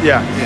Yeah.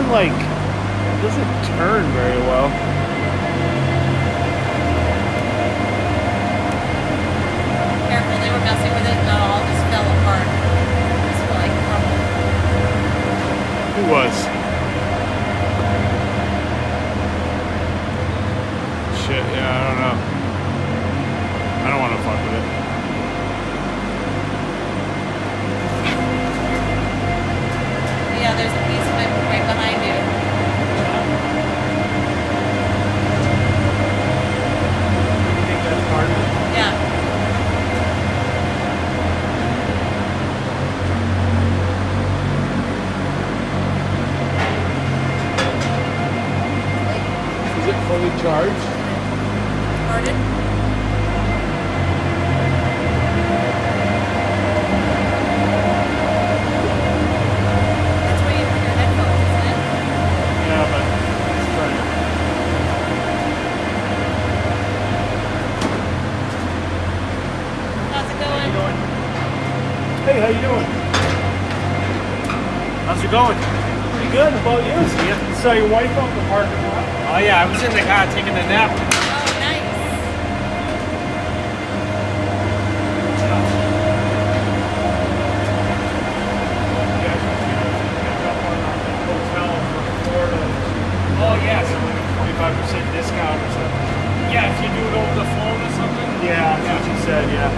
even like, it doesn't turn very well. Careful, they were messing with it and it all just fell apart. Just like crumbled. Who was? Shit, yeah, I don't know. I don't want to fuck with it. Yeah, there's a piece of it right behind you. You think that's part of it? Yeah. Is it fully charged? Pardon? That's where you put your headphones, isn't it? Yeah, but let's try it. How's it going? Hey, how you doing? How's it going? Pretty good. How about you? Yeah. Saw your wife out in the parking lot. Oh yeah, I was in the car taking a nap. Oh, nice. Oh yes. 25% discount or something. Yeah, if you do it over the phone or something. Yeah, that's what you said, yeah.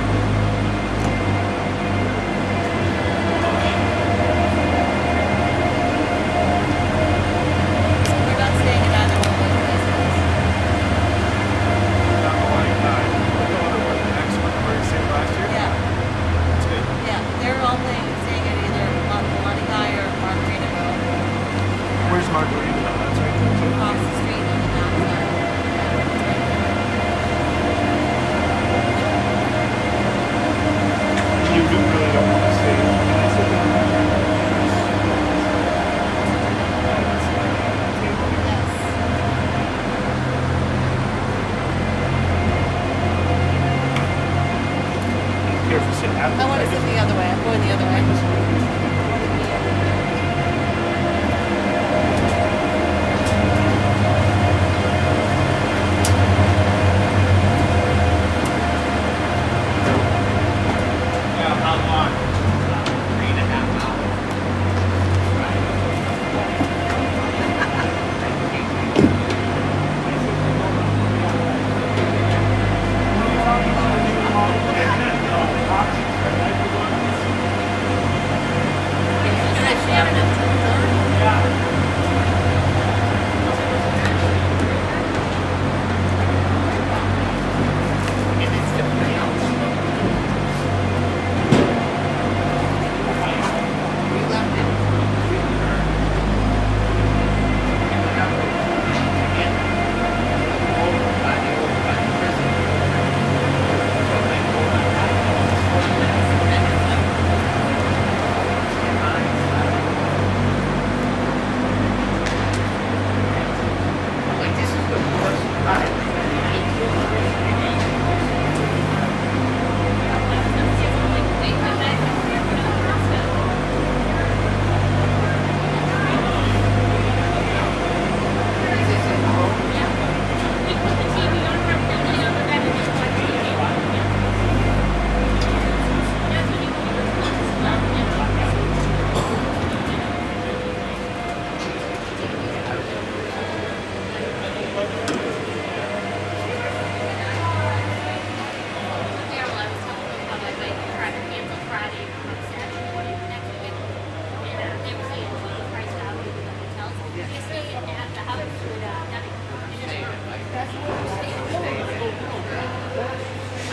We're not staying in either one of those places. Yeah. Yeah, they're all staying at either Monty High or Margaritaville. Where's Margarita? That's right there too. Across the street on the downside. You do really don't want to stay. Can I sit down? Yes. Here for sitting at I want to sit the other way. I'm going the other way. Yeah, how long? 3.5 hours.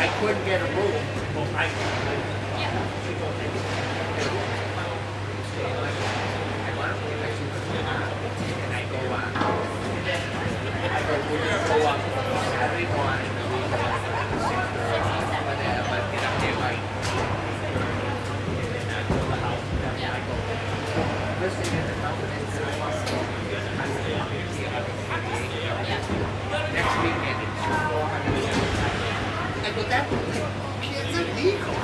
I couldn't get a room. Next weekend it's 400. I go, that kid's illegal.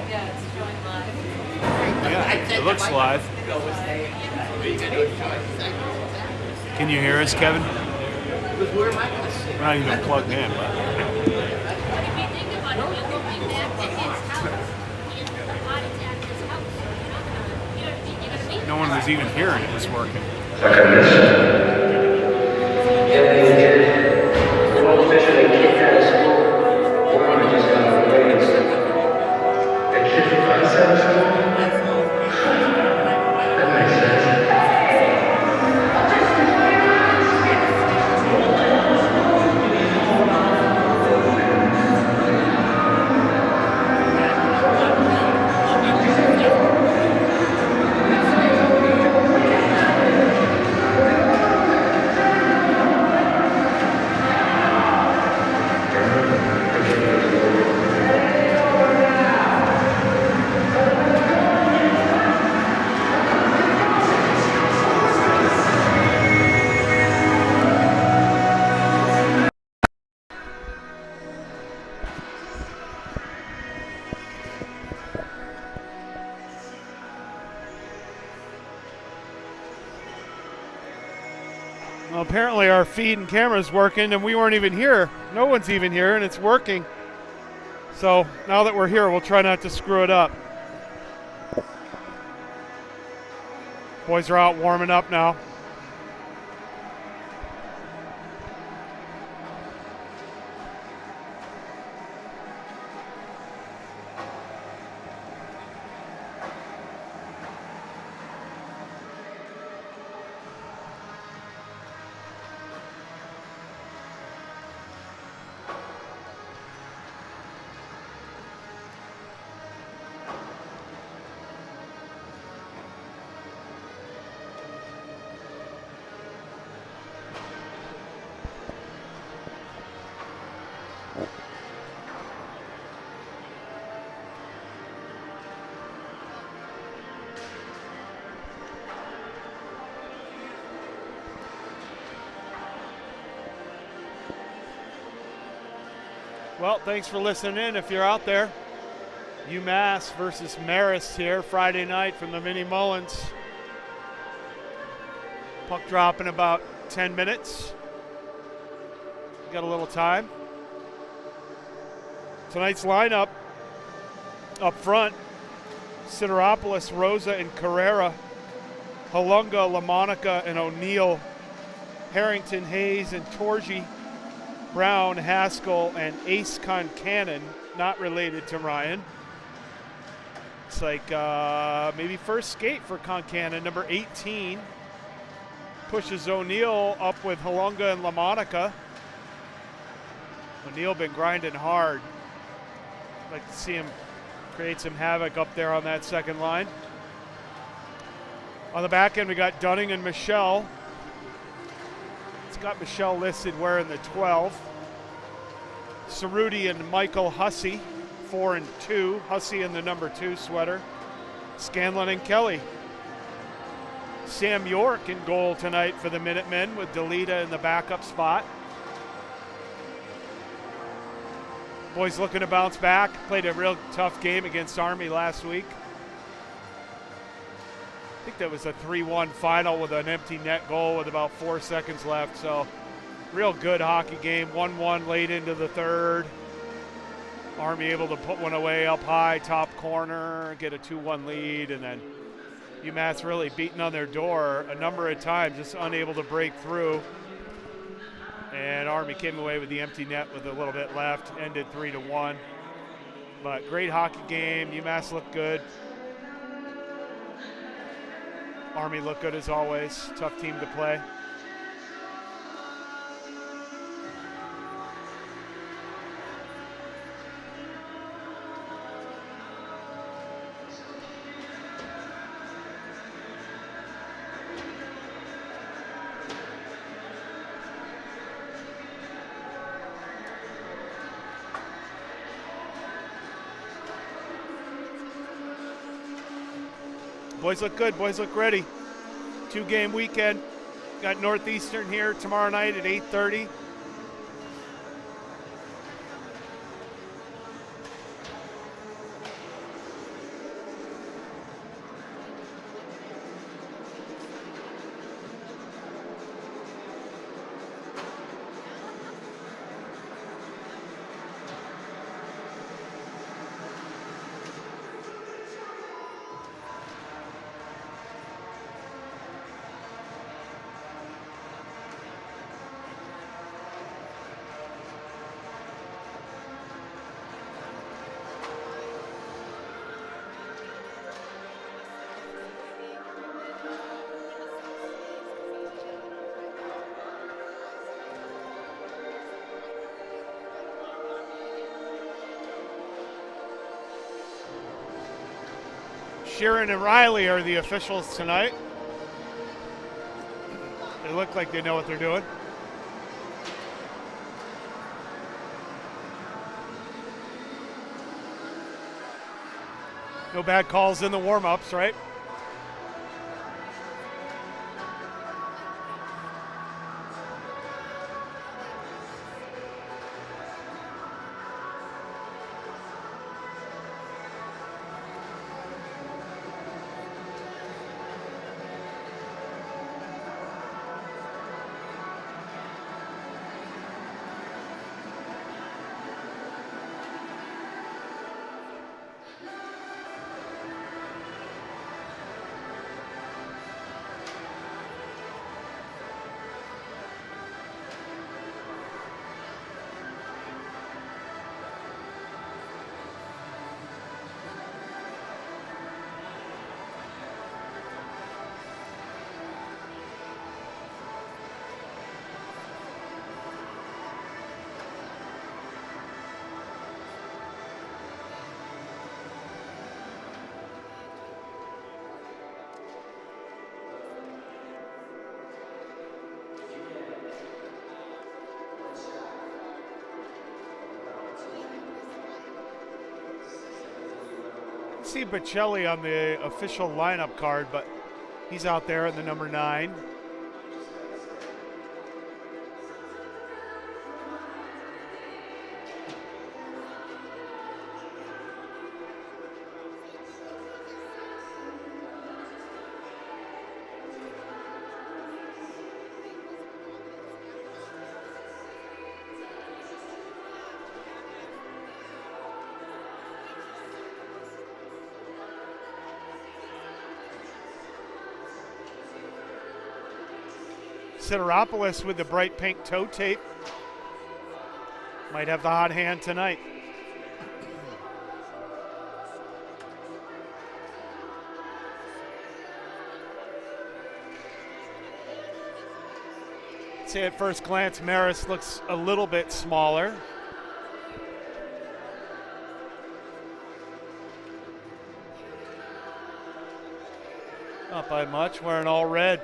Yeah, it's showing live. Yeah, it looks live. Can you hear us, Kevin? Where am I going to sit? We're not even plugged in, but But if you think about it, you're going back to his house. His, the body's at his house. You're gonna be no one was even hearing it was working. Well, apparently our feed and camera's working and we weren't even here. No one's even here and it's working. So now that we're here, we'll try not to screw it up. Boys are out warming up now. Well, thanks for listening in if you're out there. UMass versus Marist here Friday night from the Mini Mullins. Puck drop in about 10 minutes. Got a little time. Tonight's lineup up front: Sideropoulos, Rosa, and Carrera. Halunga, LaMonica, and O'Neill. Harrington, Hayes, and Torgi. Brown, Haskell, and Ace Concannon, not related to Ryan. It's like maybe first skate for Concannon, number 18. Pushes O'Neill up with Halunga and LaMonica. O'Neill been grinding hard. Like to see him create some havoc up there on that second line. On the back end, we got Dunning and Michelle. It's got Michelle listed wearing the 12. Cerruti and Michael Hussey, 4 and 2. Hussey in the number 2 sweater. Scanlon and Kelly. Sam York in goal tonight for the Minutemen with Delita in the backup spot. Boys looking to bounce back. Played a real tough game against Army last week. I think that was a 3-1 final with an empty net goal with about 4 seconds left. So real good hockey game. 1-1 late into the third. Army able to put one away up high, top corner, get a 2-1 lead, and then UMass really beating on their door a number of times, just unable to break through. And Army came away with the empty net with a little bit left, ended 3-1. But great hockey game. UMass looked good. Army looked good as always. Tough team to play. Boys look good. Boys look ready. 2-game weekend. Got Northeastern here tomorrow night at 8:30. Sheeran and Riley are the officials tonight. They look like they know what they're doing. No bad calls in the warm-ups, right? See Bocelli on the official lineup card, but he's out there at the number 9. Sideropoulos with the bright pink toe tape. Might have the hot hand tonight. Say at first glance, Marist looks a little bit smaller. Not by much, wearing all red.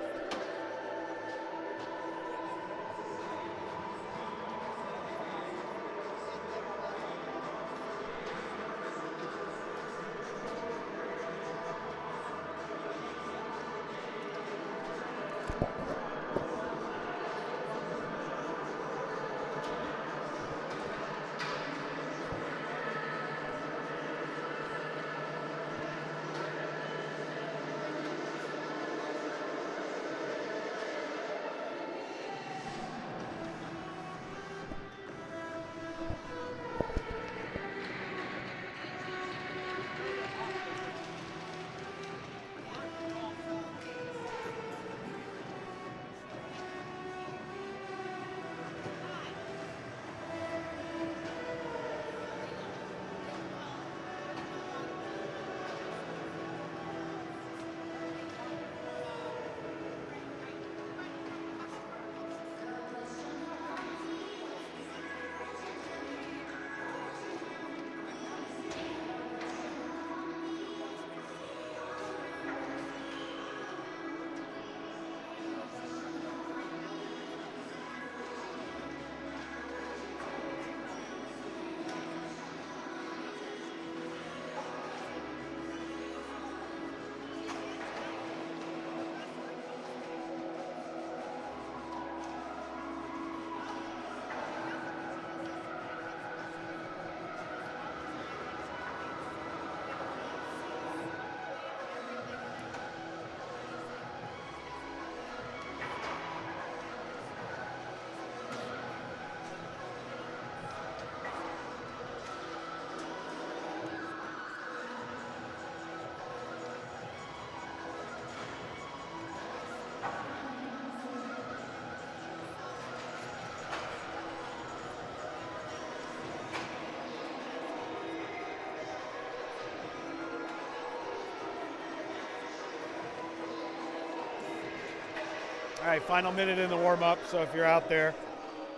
All right, final minute in the warm-up, so if you're out there,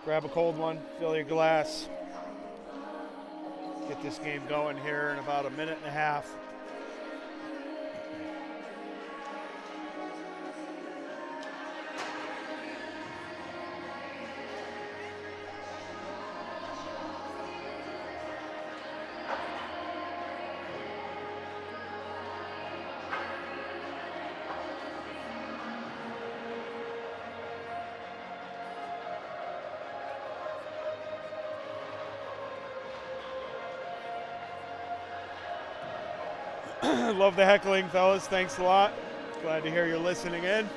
grab a cold one, fill your glass. Get this game going here in about a minute and a half. Love the heckling, fellas. Thanks a lot. Glad to hear you're listening in.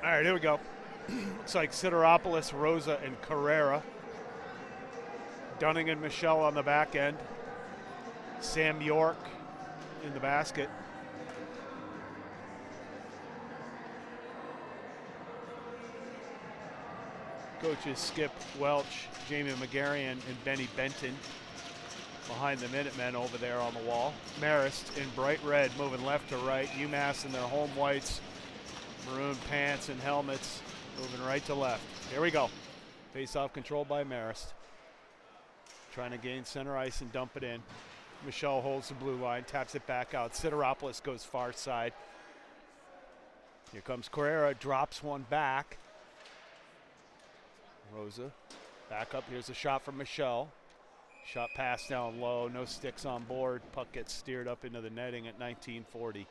All right, here we go. Looks like Sideropoulos, Rosa, and Carrera. Dunning and Michelle on the back end. Sam York in the basket. Coaches Skip Welch, Jamie McGarrian, and Benny Benton behind the Minutemen over there on the wall. Marist in bright red, moving left to right. UMass in their home whites, maroon pants and helmets, moving right to left. Here we go. Face-off controlled by Marist. Trying to gain center ice and dump it in. Michelle holds the blue line, taps it back out. Sideropoulos goes far side. Here comes Carrera, drops one back. Rosa back up. Here's a shot from Michelle. Shot pass down low, no sticks on board. Puck gets steered up into the netting at 1940.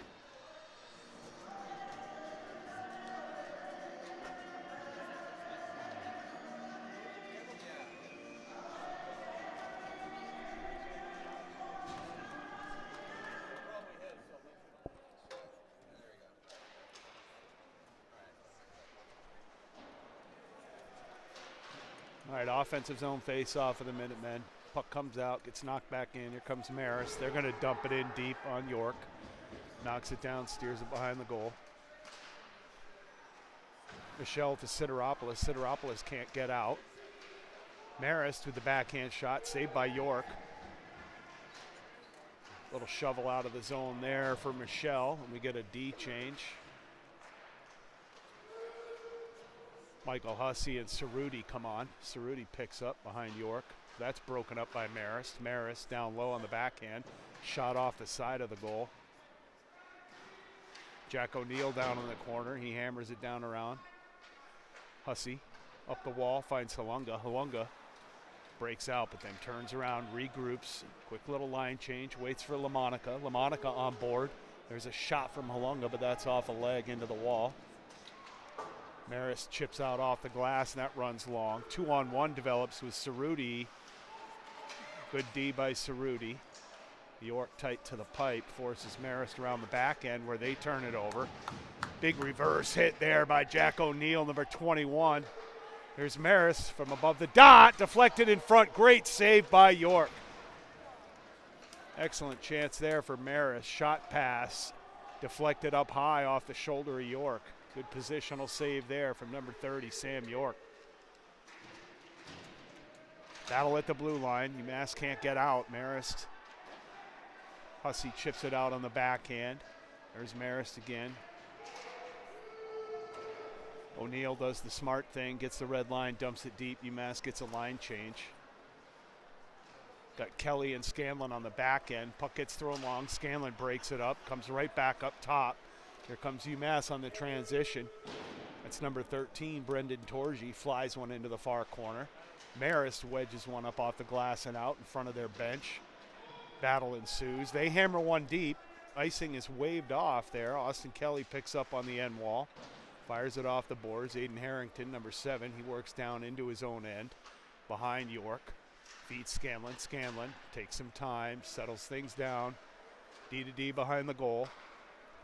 All right, offensive zone face-off of the Minutemen. Puck comes out, gets knocked back in. Here comes Marist. They're going to dump it in deep on York. Knocks it down, steers it behind the goal. Michelle to Sideropoulos. Sideropoulos can't get out. Marist with the backhand shot, saved by York. Little shovel out of the zone there for Michelle, and we get a D change. Michael Hussey and Cerruti come on. Cerruti picks up behind York. That's broken up by Marist. Marist down low on the backhand. Shot off the side of the goal. Jack O'Neill down in the corner. He hammers it down around. Hussey up the wall, finds Halunga. Halunga breaks out, but then turns around, regroups. Quick little line change, waits for LaMonica. LaMonica on board. There's a shot from Halunga, but that's off a leg into the wall. Marist chips out off the glass, and that runs long. 2-on-1 develops with Cerruti. Good D by Cerruti. York tight to the pipe, forces Marist around the back end where they turn it over. Big reverse hit there by Jack O'Neill, number 21. There's Marist from above the dot, deflected in front. Great save by York. Excellent chance there for Marist. Shot pass, deflected up high off the shoulder of York. Good positional save there from number 30, Sam York. Battle at the blue line. UMass can't get out. Marist. Hussey chips it out on the backhand. There's Marist again. O'Neill does the smart thing, gets the red line, dumps it deep. UMass gets a line change. Got Kelly and Scanlon on the back end. Puck gets thrown long. Scanlon breaks it up, comes right back up top. Here comes UMass on the transition. That's number 13, Brendan Torgi, flies one into the far corner. Marist wedges one up off the glass and out in front of their bench. Battle ensues. They hammer one deep. Icing is waved off there. Austin Kelly picks up on the end wall. Fires it off the boards. Aiden Harrington, number 7, he works down into his own end. Behind York. Feeds Scanlon. Scanlon takes some time, settles things down. D to D behind the goal.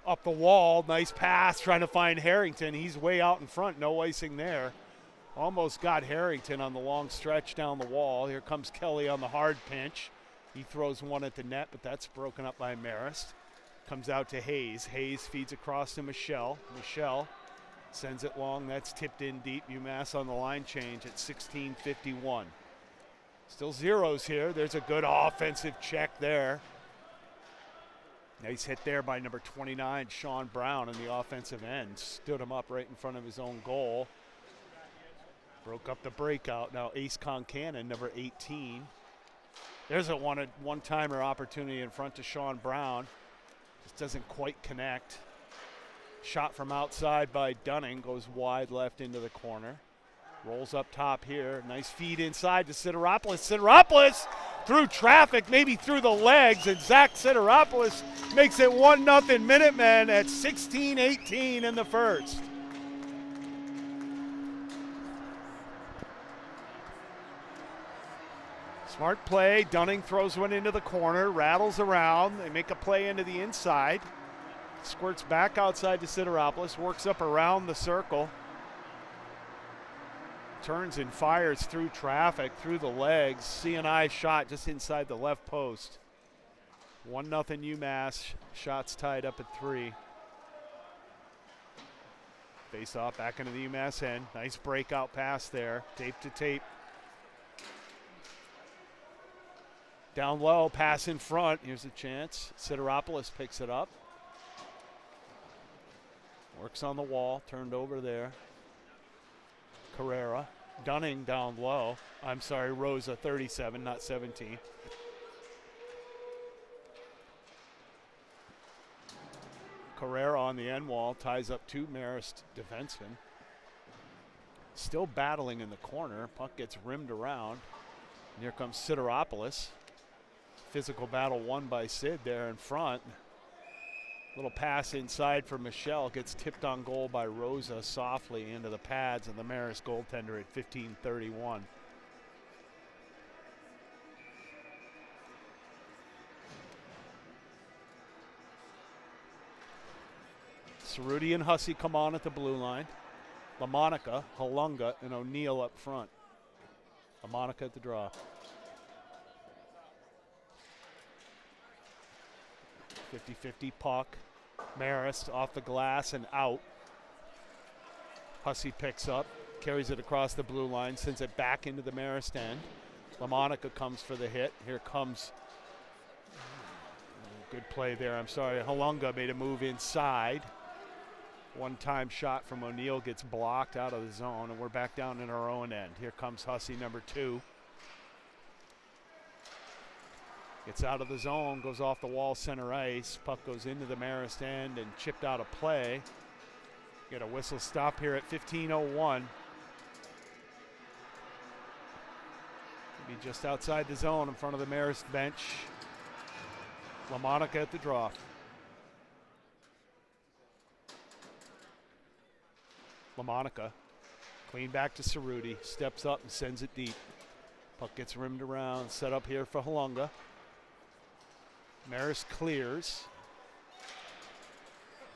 Up the wall, nice pass, trying to find Harrington. He's way out in front, no icing there. Almost got Harrington on the long stretch down the wall. Here comes Kelly on the hard pinch. He throws one at the net, but that's broken up by Marist. Comes out to Hayes. Hayes feeds across to Michelle. Michelle sends it long. That's tipped in deep. UMass on the line change at 16:51. Still zeros here. There's a good offensive check there. Nice hit there by number 29, Sean Brown, on the offensive end. Stood him up right in front of his own goal. Broke up the breakout. Now Ace Concannon, number 18. There's a one-timer opportunity in front to Sean Brown. Just doesn't quite connect. Shot from outside by Dunning, goes wide left into the corner. Rolls up top here. Nice feed inside to Sideropoulos. Sideropoulos through traffic, maybe through the legs, and Zach Sideropoulos makes it 1-0 Minutemen at 16:18 in the first. Smart play. Dunning throws one into the corner, rattles around. They make a play into the inside. Squirts back outside to Sideropoulos, works up around the circle. Turns and fires through traffic, through the legs. C&I shot just inside the left post. 1-0 UMass. Shots tied up at 3. Face off back into the UMass end. Nice breakout pass there. Tape to tape. Down low, pass in front. Here's a chance. Sideropoulos picks it up. Works on the wall, turned over there. Carrera. Dunning down low. I'm sorry, Rosa, 37, not 17. Carrera on the end wall, ties up 2 Marist defensemen. Still battling in the corner. Puck gets rimmed around. And here comes Sideropoulos. Physical battle won by Sid there in front. Little pass inside for Michelle. Gets tipped on goal by Rosa softly into the pads, and the Marist goaltender at 15:31. Cerruti and Hussey come on at the blue line. LaMonica, Halunga, and O'Neill up front. LaMonica at the draw. 50-50 puck. Marist off the glass and out. Hussey picks up, carries it across the blue line, sends it back into the Marist end. LaMonica comes for the hit. Here comes, good play there, I'm sorry. Halunga made a move inside. One-time shot from O'Neill gets blocked out of the zone, and we're back down in our own end. Here comes Hussey, number 2. Gets out of the zone, goes off the wall, center ice. Puck goes into the Marist end and chipped out of play. Get a whistle stop here at 15:01. Be just outside the zone in front of the Marist bench. LaMonica at the draw. LaMonica, clean back to Cerruti, steps up and sends it deep. Puck gets rimmed around, set up here for Halunga. Marist clears.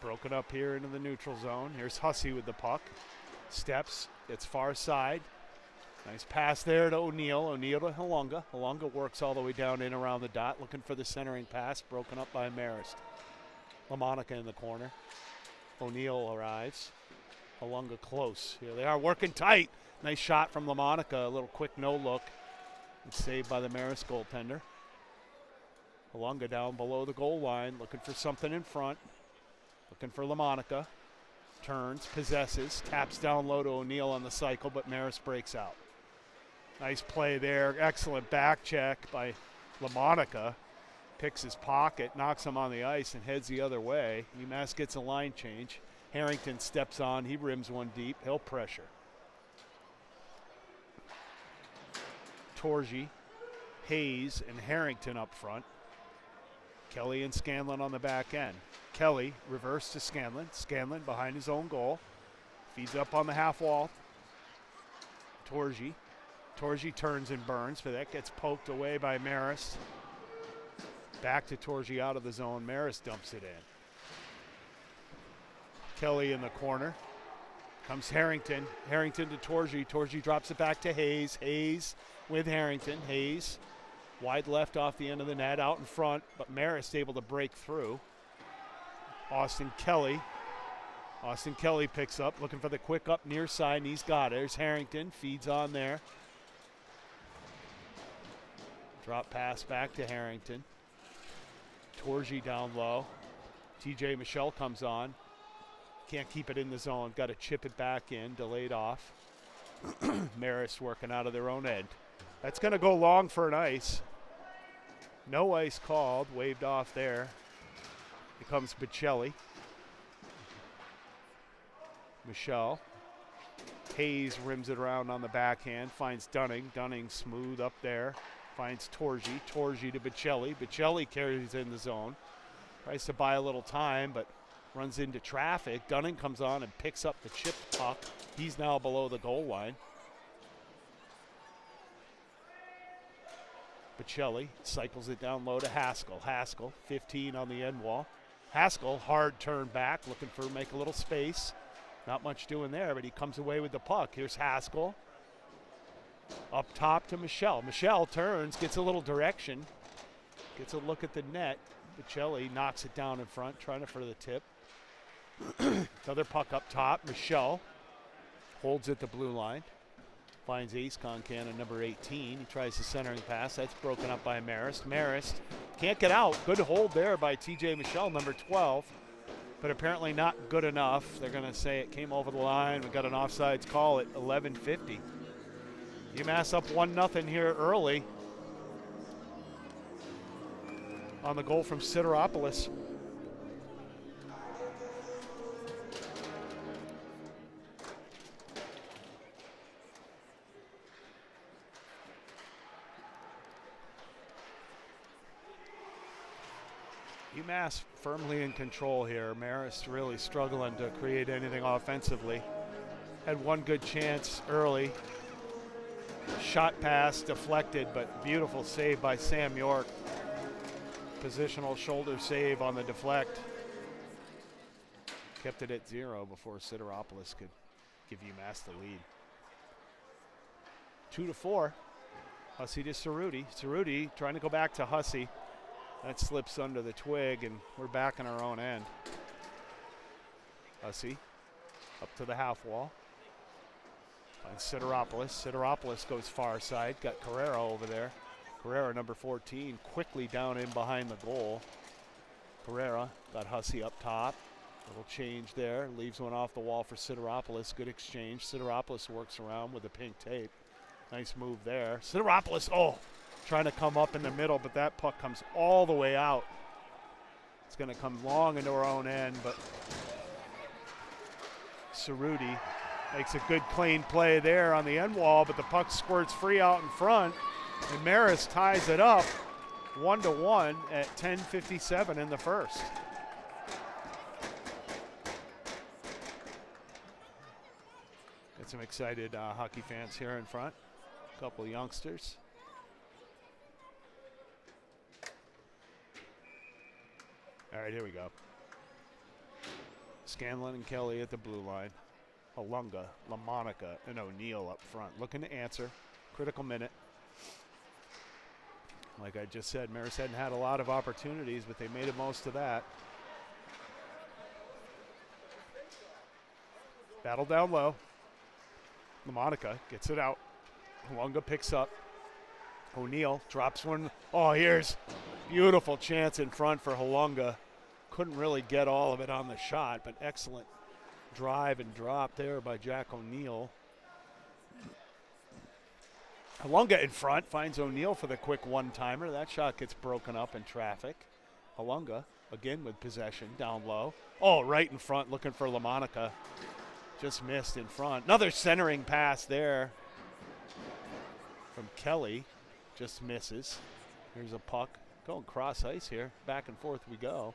Broken up here into the neutral zone. Here's Hussey with the puck. Steps, gets far side. Nice pass there to O'Neill. O'Neill to Halunga. Halunga works all the way down in around the dot, looking for the centering pass, broken up by Marist. LaMonica in the corner. O'Neill arrives. Halunga close. Here they are working tight. Nice shot from LaMonica. A little quick no look. It's saved by the Marist goaltender. Halunga down below the goal line, looking for something in front. Looking for LaMonica. Turns, possesses, taps down low to O'Neill on the cycle, but Marist breaks out. Nice play there. Excellent back check by LaMonica picks his pocket, knocks him on the ice, and heads the other way. UMass gets a line change. Harrington steps on. He rims one deep. He'll pressure. Torgi, Hayes, and Harrington up front. Kelly and Scanlon on the back end. Kelly reverse to Scanlon. Scanlon behind his own goal. Feeds up on the half wall. Torgi. Torgi turns and burns, but that gets poked away by Marist. Back to Torgi out of the zone. Marist dumps it in. Kelly in the corner. Comes Harrington. Harrington to Torgi. Torgi drops it back to Hayes. Hayes with Harrington. Hayes wide left off the end of the net, out in front, but Marist able to break through. Austin Kelly. Austin Kelly picks up, looking for the quick up near side, and he's got it. There's Harrington, feeds on there. Drop pass back to Harrington. Torgi down low. TJ Michelle comes on. Can't keep it in the zone. Got to chip it back in, delayed off. Marist working out of their own end. That's going to go long for an ice. No ice called, waved off there. Here comes Bocelli. Michelle. Hayes rims it around on the backhand, finds Dunning. Dunning smooth up there. Finds Torgi. Torgi to Bocelli. Bocelli carries in the zone. Tries to buy a little time, but runs into traffic. Dunning comes on and picks up the chipped puck. He's now below the goal line. Bocelli cycles it down low to Haskell. Haskell, 15 on the end wall. Haskell, hard turn back, looking for make a little space. Not much doing there, but he comes away with the puck. Here's Haskell. Up top to Michelle. Michelle turns, gets a little direction. Gets a look at the net. Bocelli knocks it down in front, trying for the tip. Another puck up top. Michelle holds at the blue line. Finds Ace Concan, number 18. He tries the centering pass. That's broken up by Marist. Marist can't get out. Good hold there by TJ Michelle, number 12. But apparently not good enough. They're going to say it came over the line. We got an offsides call at 11:50. UMass up 1-0 here early on the goal from Sideropoulos. UMass firmly in control here. Marist really struggling to create anything offensively. Had one good chance early. Shot pass deflected, but beautiful save by Sam York. Positional shoulder save on the deflect. Kept it at 0 before Sideropoulos could give UMass the lead. 2-4. Hussey to Cerruti. Cerruti trying to go back to Hussey. That slips under the twig, and we're back in our own end. Hussey up to the half wall. Finds Sideropoulos. Sideropoulos goes far side. Got Carrera over there. Carrera, number 14, quickly down in behind the goal. Carrera got Hussey up top. Little change there. Leaves one off the wall for Sideropoulos. Good exchange. Sideropoulos works around with the pink tape. Nice move there. Sideropoulos, trying to come up in the middle, but that puck comes all the way out. It's going to come long into our own end, but Cerruti makes a good clean play there on the end wall, but the puck squirts free out in front, and Marist ties it up 1-1 at 10:57 in the first. Got some excited hockey fans here in front. A couple youngsters. All right, here we go. Scanlon and Kelly at the blue line. Halunga, LaMonica, and O'Neill up front. Looking to answer. Critical minute. Like I just said, Marist hadn't had a lot of opportunities, but they made the most of that. Battle down low. LaMonica gets it out. Halunga picks up. O'Neill drops one. Here's beautiful chance in front for Halunga. Couldn't really get all of it on the shot, but excellent drive and drop there by Jack O'Neill. Halunga in front, finds O'Neal for the quick one-timer. That shot gets broken up in traffic. Halunga, again with possession, down low. Oh, right in front, looking for LaMonica. Just missed in front. Another centering pass there from Kelly. Just misses. Here's a puck going cross ice here. Back and forth we go.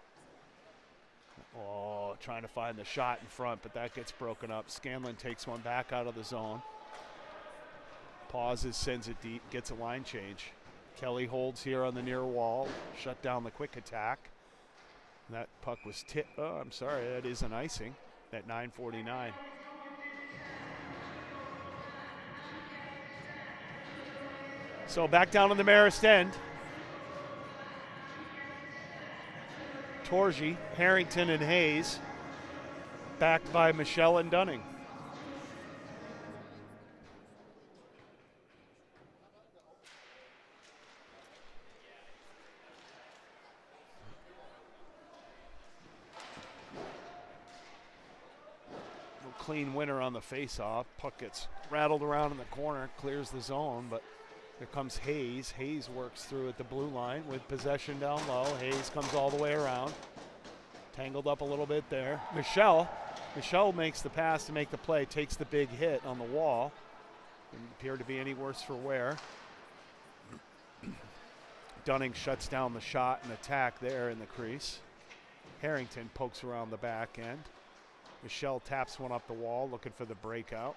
Oh, trying to find the shot in front, but that gets broken up. Scanlon takes one back out of the zone. Pauses, sends it deep, gets a line change. Kelly holds here on the near wall, shut down the quick attack. That puck was tipped. Oh, I'm sorry, that is an icing at 9:49. So back down on the Marist end. Torgi, Harrington, and Hayes, backed by Michelle and Dunning. Clean winner on the face-off. Puck gets rattled around in the corner, clears the zone, but here comes Hayes. Hayes works through at the blue line with possession down low. Hayes comes all the way around. Tangled up a little bit there. Michelle makes the pass to make the play, takes the big hit on the wall. Didn't appear to be any worse for wear. Dunning shuts down the shot and attack there in the crease. Harrington pokes around the back end. Michelle taps one up the wall, looking for the breakout.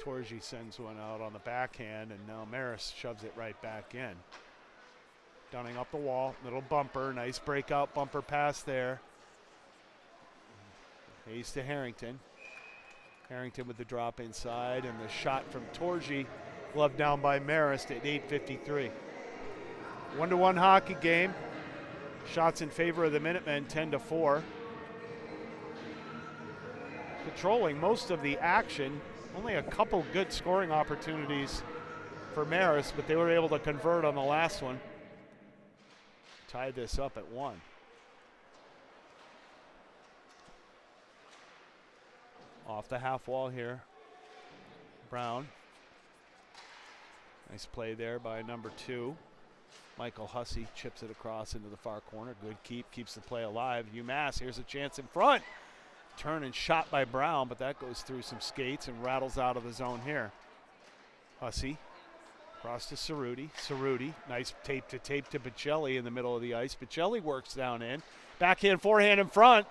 Torgi sends one out on the backhand, and now Marist shoves it right back in. Dunning up the wall, little bumper, nice breakout bumper pass there. Hayes to Harrington. Harrington with the drop inside, and the shot from Torgi, gloved down by Marist at 8:53. 1-1 hockey game. Shots in favor of the Minutemen, 10-4. Controlling most of the action. Only a couple good scoring opportunities for Marist, but they were able to convert on the last one. Tied this up at 1. Off the half wall here. Brown. Nice play there by number 2. Michael Hussey chips it across into the far corner. Good keep, keeps the play alive. UMass, here's a chance in front. Turn and shot by Brown, but that goes through some skates and rattles out of the zone here. Hussey across to Cerruti. Cerruti, nice tape to Bocelli in the middle of the ice. Bocelli works down in. Backhand, forehand in front.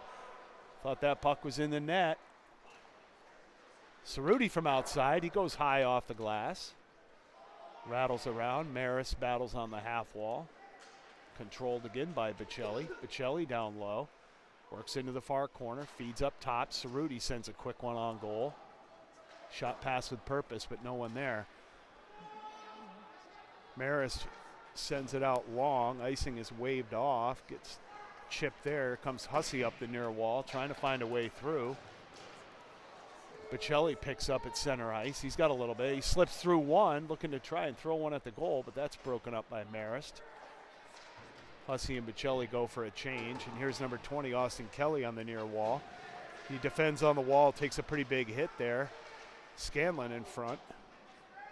Thought that puck was in the net. Cerruti from outside. He goes high off the glass. Rattles around. Marist battles on the half wall. Controlled again by Bocelli. Bocelli down low. Works into the far corner, feeds up top. Cerruti sends a quick one on goal. Shot pass with purpose, but no one there. Marist sends it out long. Icing is waved off. Gets chipped there. Here comes Hussey up the near wall, trying to find a way through. Bocelli picks up at center ice. He's got a little bit. He slips through one, looking to try and throw one at the goal, but that's broken up by Marist. Hussey and Bocelli go for a change, and here's number 20, Austin Kelly, on the near wall. He defends on the wall, takes a pretty big hit there. Scanlon in front.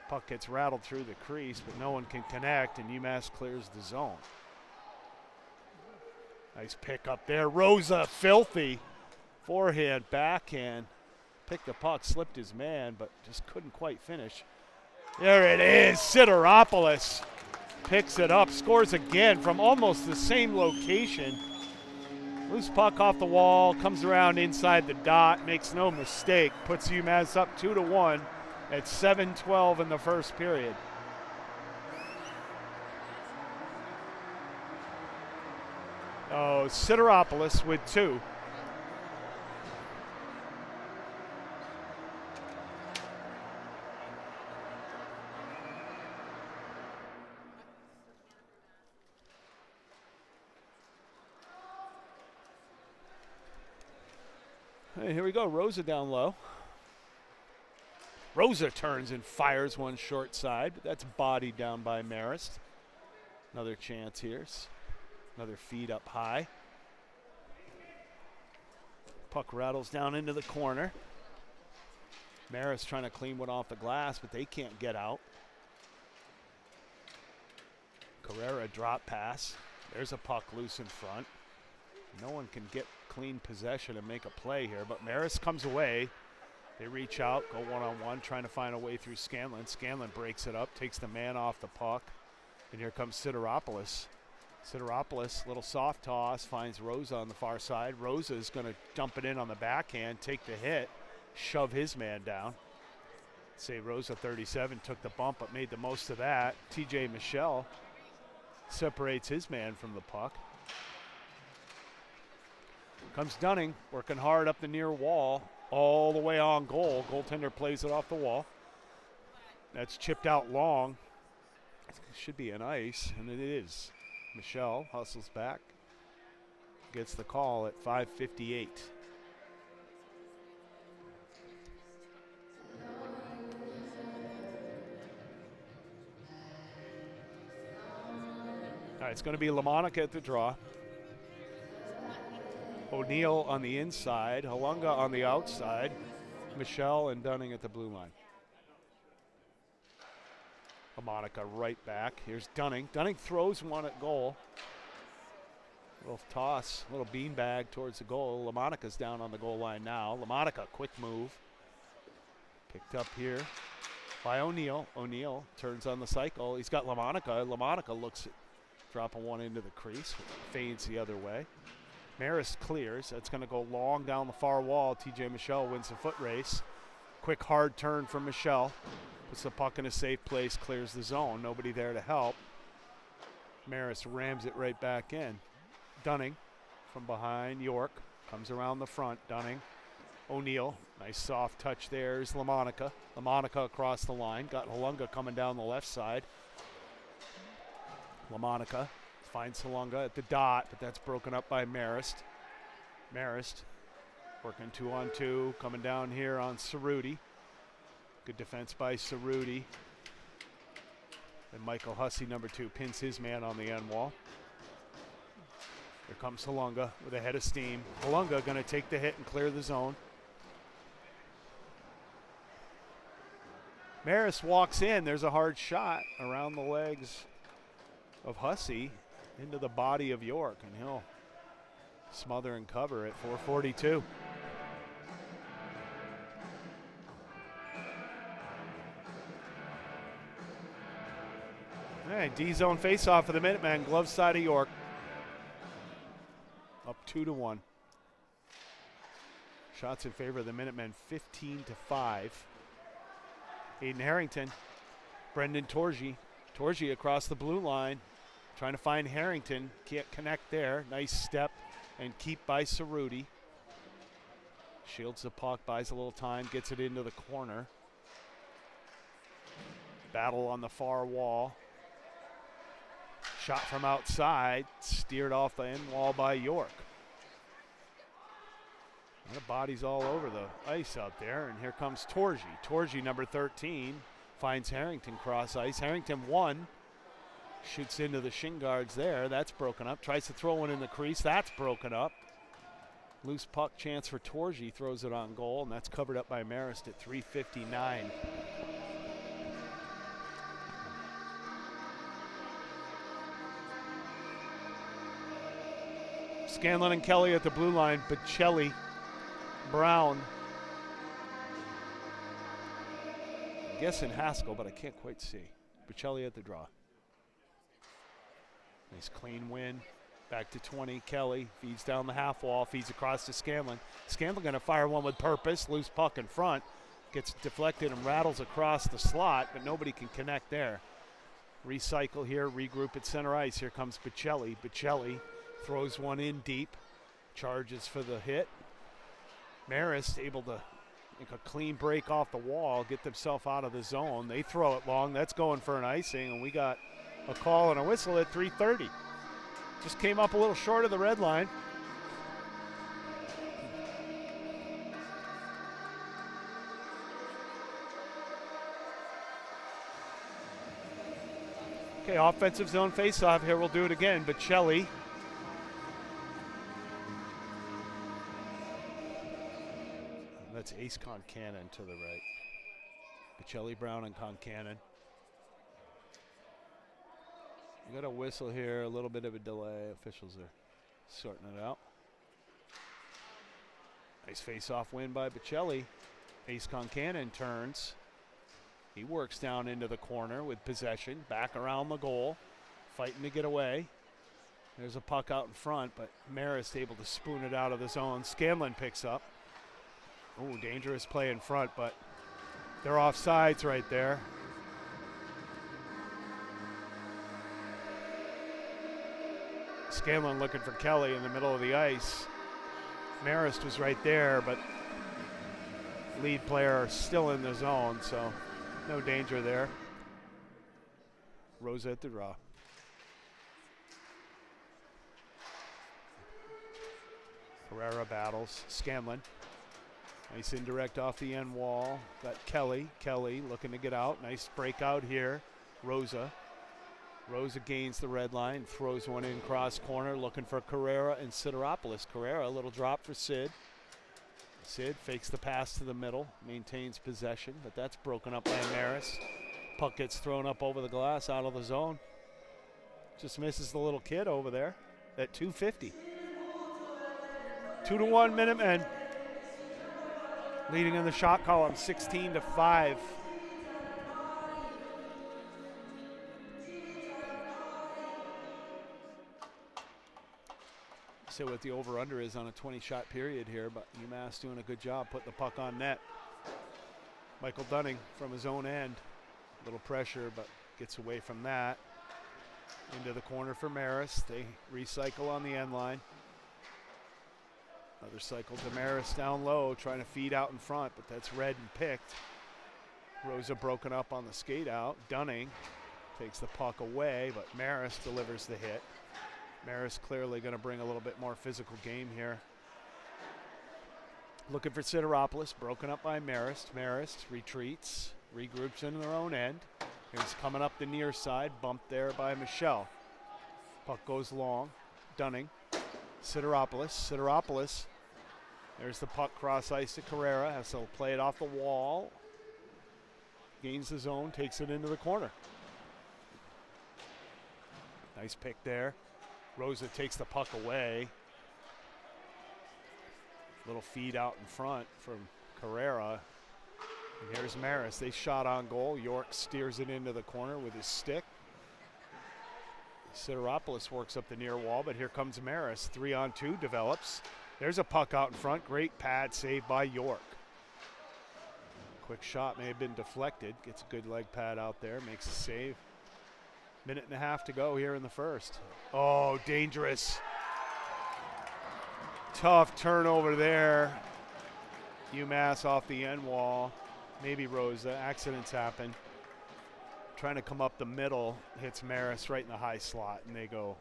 Puck gets rattled through the crease, but no one can connect, and UMass clears the zone. Nice pick up there. Rosa, filthy. Forehand, backhand. Picked the puck, slipped his man, but just couldn't quite finish. There it is, Sideropoulos. Picks it up, scores again from almost the same location. Loose puck off the wall, comes around inside the dot, makes no mistake, puts UMass up 2-1 at 7:12 in the first period. Oh, Sideropoulos with 2. Hey, here we go, Rosa down low. Rosa turns and fires one short side, but that's bodied down by Marist. Another chance here. Another feed up high. Puck rattles down into the corner. Marist trying to clean one off the glass, but they can't get out. Carrera drop pass. There's a puck loose in front. No one can get clean possession and make a play here, but Marist comes away. They reach out, go one-on-one, trying to find a way through Scanlon. Scanlon breaks it up, takes the man off the puck, and here comes Sideropoulos. Sideropoulos, little soft toss, finds Rosa on the far side. Rosa is going to dump it in on the backhand, take the hit, shove his man down. Say Rosa 37 took the bump but made the most of that. TJ Michelle separates his man from the puck. Comes Dunning, working hard up the near wall, all the way on goal. Goaltender plays it off the wall. That's chipped out long. Should be an ice, and it is. Michelle hustles back, gets the call at 5:58. All right, it's going to be LaMonica at the draw. O'Neill on the inside, Halunga on the outside, Michelle and Dunning at the blue line. LaMonica right back. Here's Dunning. Dunning throws one at goal. Little toss, little beanbag towards the goal. LaMonica's down on the goal line now. LaMonica, quick move. Picked up here by O'Neill. O'Neill turns on the cycle. He's got LaMonica. LaMonica looks at dropping one into the crease. Fades the other way. Marist clears. That's going to go long down the far wall. TJ Michelle wins the foot race. Quick hard turn from Michelle. Puts the puck in a safe place, clears the zone. Nobody there to help. Marist rams it right back in. Dunning from behind. York comes around the front. Dunning. O'Neill. Nice soft touch there. There's LaMonica. LaMonica across the line. Got Halunga coming down the left side. LaMonica finds Halunga at the dot, but that's broken up by Marist. Marist working 2-on-2. Coming down here on Cerruti. Good defense by Cerruti. And Michael Hussey, number 2, pins his man on the end wall. Here comes Halunga with a head of steam. Halunga going to take the hit and clear the zone. Marist walks in. There's a hard shot around the legs of Hussey into the body of York, and he'll smother and cover at 4:42. All right, D-zone face-off for the Minutemen, glove side of York. Up 2-1. Shots in favor of the Minutemen, 15-5. Aiden Harrington, Brendan Torgy. Torgy across the blue line, trying to find Harrington. Can't connect there. Nice step and keep by Cerruti. Shields the puck, buys a little time, gets it into the corner. Battle on the far wall. Shot from outside, steered off the end wall by York. And the bodies all over the ice out there, and here comes Torgy. Torgy, number 13, finds Harrington cross ice. Harrington 1, shoots into the shin guards there. That's broken up. Tries to throw one in the crease. That's broken up. Loose puck chance for Torgy, throws it on goal, and that's covered up by Marist at 3:59. Scanlon and Kelly at the blue line. Bocelli, Brown. I'm guessing Haskell, but I can't quite see. Bocelli at the draw. Nice clean win. Back to 20. Kelly feeds down the half wall, feeds across to Scanlon. Scanlon going to fire one with purpose. Loose puck in front. Gets deflected and rattles across the slot, but nobody can connect there. Recycle here, regroup at center ice. Here comes Bocelli. Bocelli throws one in deep. Charges for the hit. Marist able to make a clean break off the wall, get themselves out of the zone. They throw it long. That's going for an icing, and we got a call and a whistle at 3:30. Just came up a little short of the red line. Okay, offensive zone faceoff here. We'll do it again. Bocelli. That's Ace Con Cannon to the right. Bocelli, Brown, and Concannon. We got a whistle here, a little bit of a delay. Officials are sorting it out. Nice face-off win by Bocelli. Ace Concannon turns. He works down into the corner with possession, back around the goal, fighting to get away. There's a puck out in front, but Marist able to spoon it out of the zone. Scanlon picks up. Oh, dangerous play in front, but they're offsides right there. Scanlon looking for Kelly in the middle of the ice. Marist was right there, but lead player still in the zone, so no danger there. Rosa at the draw. Carrera battles. Scanlon. Nice indirect off the end wall. Got Kelly. Kelly looking to get out. Nice breakout here. Rosa. Rosa gains the red line. Throws one in cross corner. Looking for Carrera and Sideropoulos. Carrera, a little drop for Sid. Sid fakes the pass to the middle. Maintains possession, but that's broken up by Marist. Puck gets thrown up over the glass out of the zone. Just misses the little kid over there at 250. 2-1 Minutemen. Leading in the shot column, 16-5. So what the over-under is on a 20-shot period here, but UMass doing a good job putting the puck on net. Michael Dunning from his own end. A little pressure, but gets away from that. Into the corner for Marist. They recycle on the end line. Another cycle to Marist down low, trying to feed out in front, but that's read and picked. Rosa broken up on the skate out. Dunning takes the puck away, but Marist delivers the hit. Marist clearly going to bring a little bit more physical game here. Looking for Sideropoulos, broken up by Marist. Marist retreats, regroups in their own end. He's coming up the near side, bumped there by Michelle. Puck goes long. Dunning, Sideropoulos. Sideropoulos. There's the puck cross ice to Carrera. Has to play it off the wall. Gains the zone, takes it into the corner. Nice pick there. Rosa takes the puck away. Little feed out in front from Carrera. And here's Marist. They shot on goal. York steers it into the corner with his stick. Sideropoulos works up the near wall, but here comes Marist. 3-on-2 develops. There's a puck out in front. Great pad save by York. Quick shot may have been deflected. Gets a good leg pad out there. Makes a save. Minute and a half to go here in the first. Oh, dangerous. Tough turnover there. UMass off the end wall. Maybe Rosa. Accidents happen. Trying to come up the middle. Hits Marist right in the high slot, and they go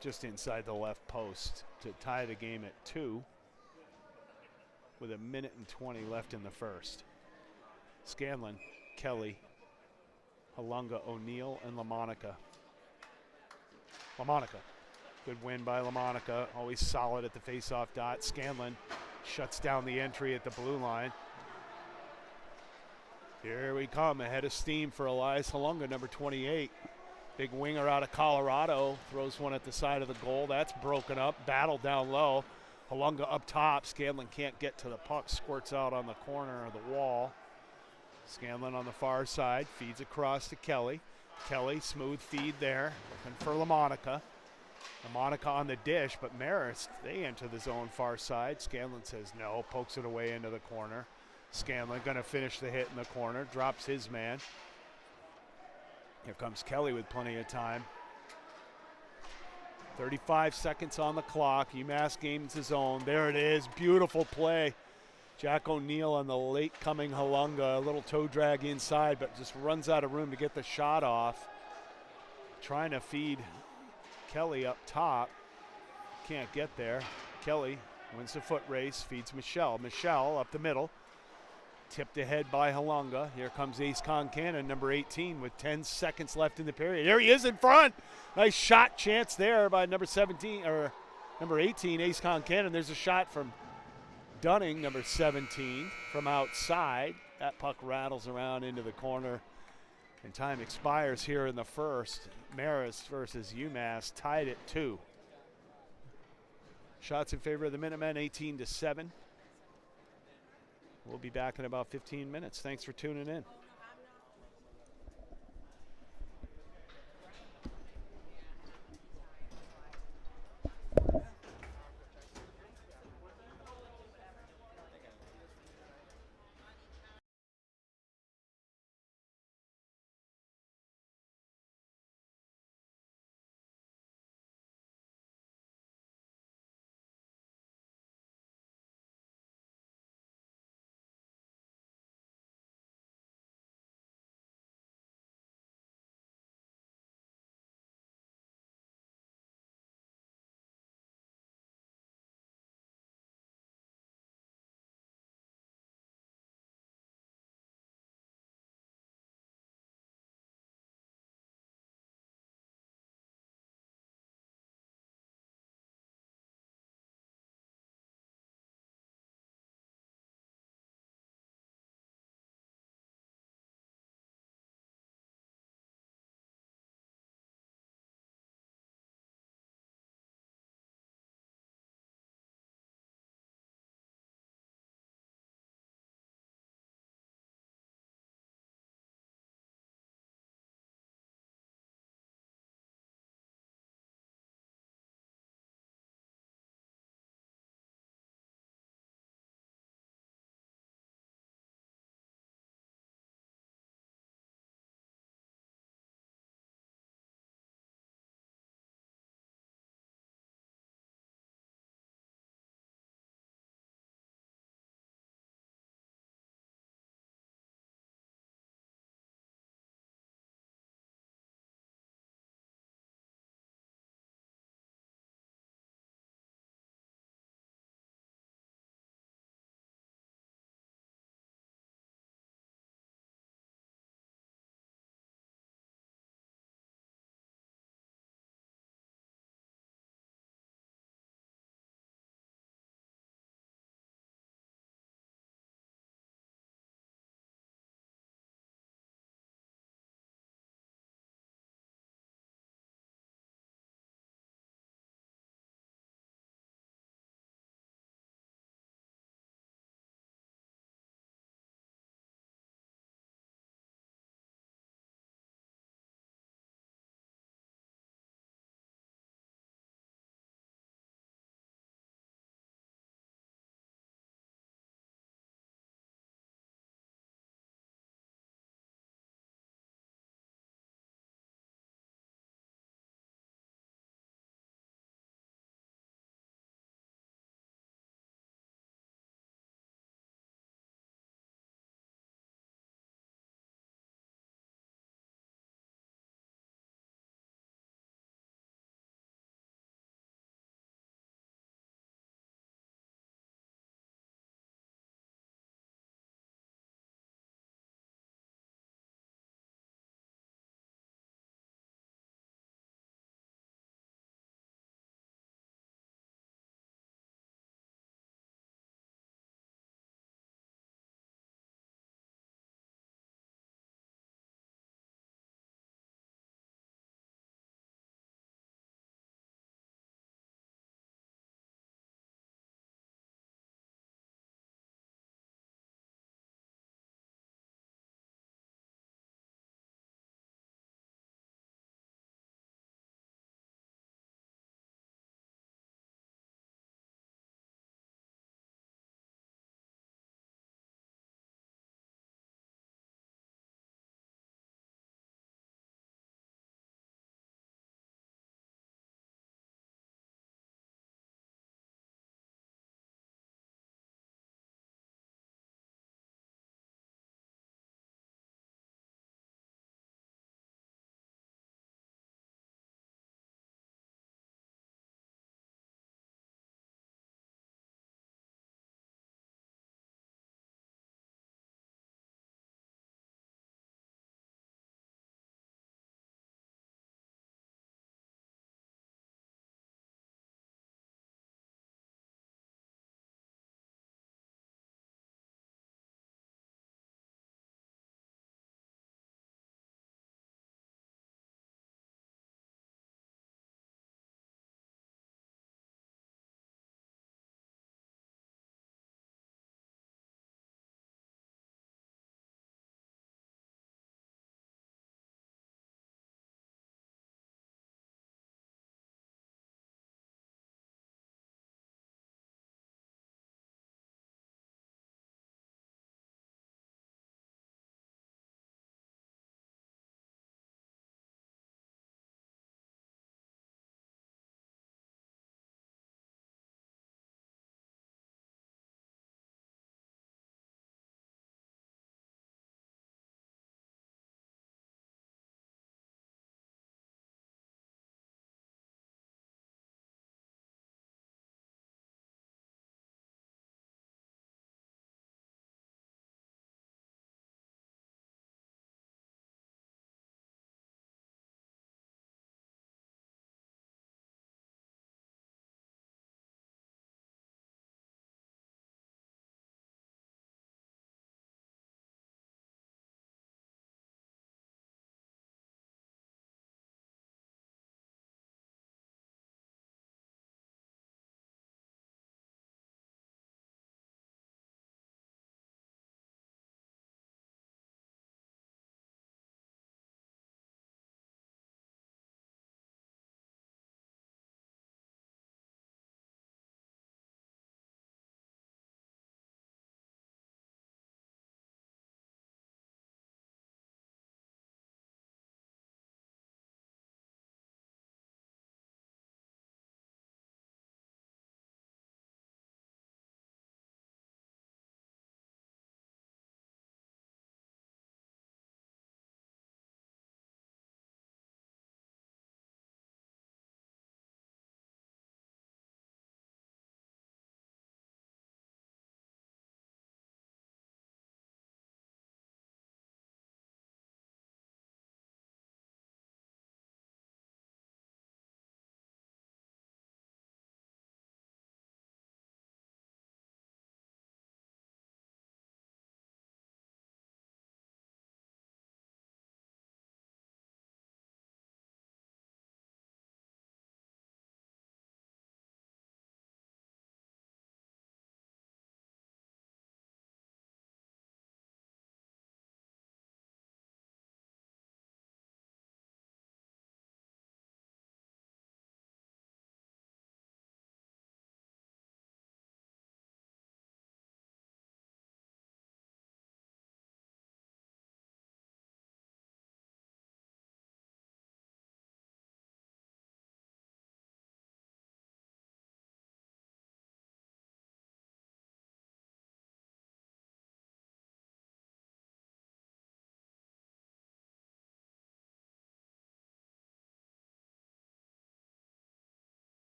just inside the left post to tie the game at 2 with a minute and 20 left in the first. Scanlon, Kelly, Halunga, O'Neill, and LaMonica. LaMonica. Good win by LaMonica. Always solid at the face-off dot. Scanlon shuts down the entry at the blue line. Here we come, ahead of steam for Elias Halunga, number 28. Big winger out of Colorado. Throws one at the side of the goal. That's broken up. Battle down low. Halunga up top. Scanlon can't get to the puck. Squirts out on the corner of the wall. Scanlon on the far side, feeds across to Kelly. Kelly, smooth feed there, looking for LaMonica. LaMonica on the dish, but Marist, they enter the zone far side. Scanlon says no, pokes it away into the corner. Scanlon gonna finish the hit in the corner, drops his man. Here comes Kelly with plenty of time. 35 seconds on the clock. UMass gains his own. There it is, beautiful play. Jack O'Neill on the late coming Halunga, a little toe drag inside, but just runs out of room to get the shot off. Trying to feed Kelly up top. Can't get there. Kelly wins the foot race, feeds Michelle. Michelle up the middle. Tipped ahead by Halunga. Here comes Ace Concannon, number 18, with 10 seconds left in the period. There he is in front. Nice shot chance there by number 17, or number 18, Ace Concannon. There's a shot from Dunning, number 17, from outside. That puck rattles around into the corner, and time expires here in the first. Marist versus UMass tied at 2. Shots in favor of the Minutemen, 18-7. We'll be back in about 15 minutes. Thanks for tuning in.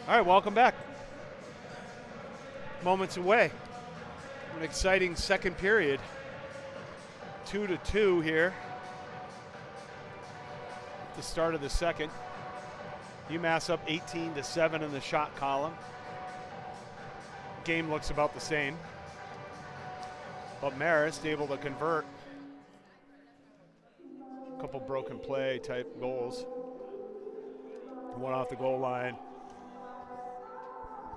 All right, welcome back. Moments away. An exciting second period. 2-2 here. At the start of the second. UMass up 18-7 in the shot column. Game looks about the same. But Marist able to convert. A couple broken play type goals. One off the goal line.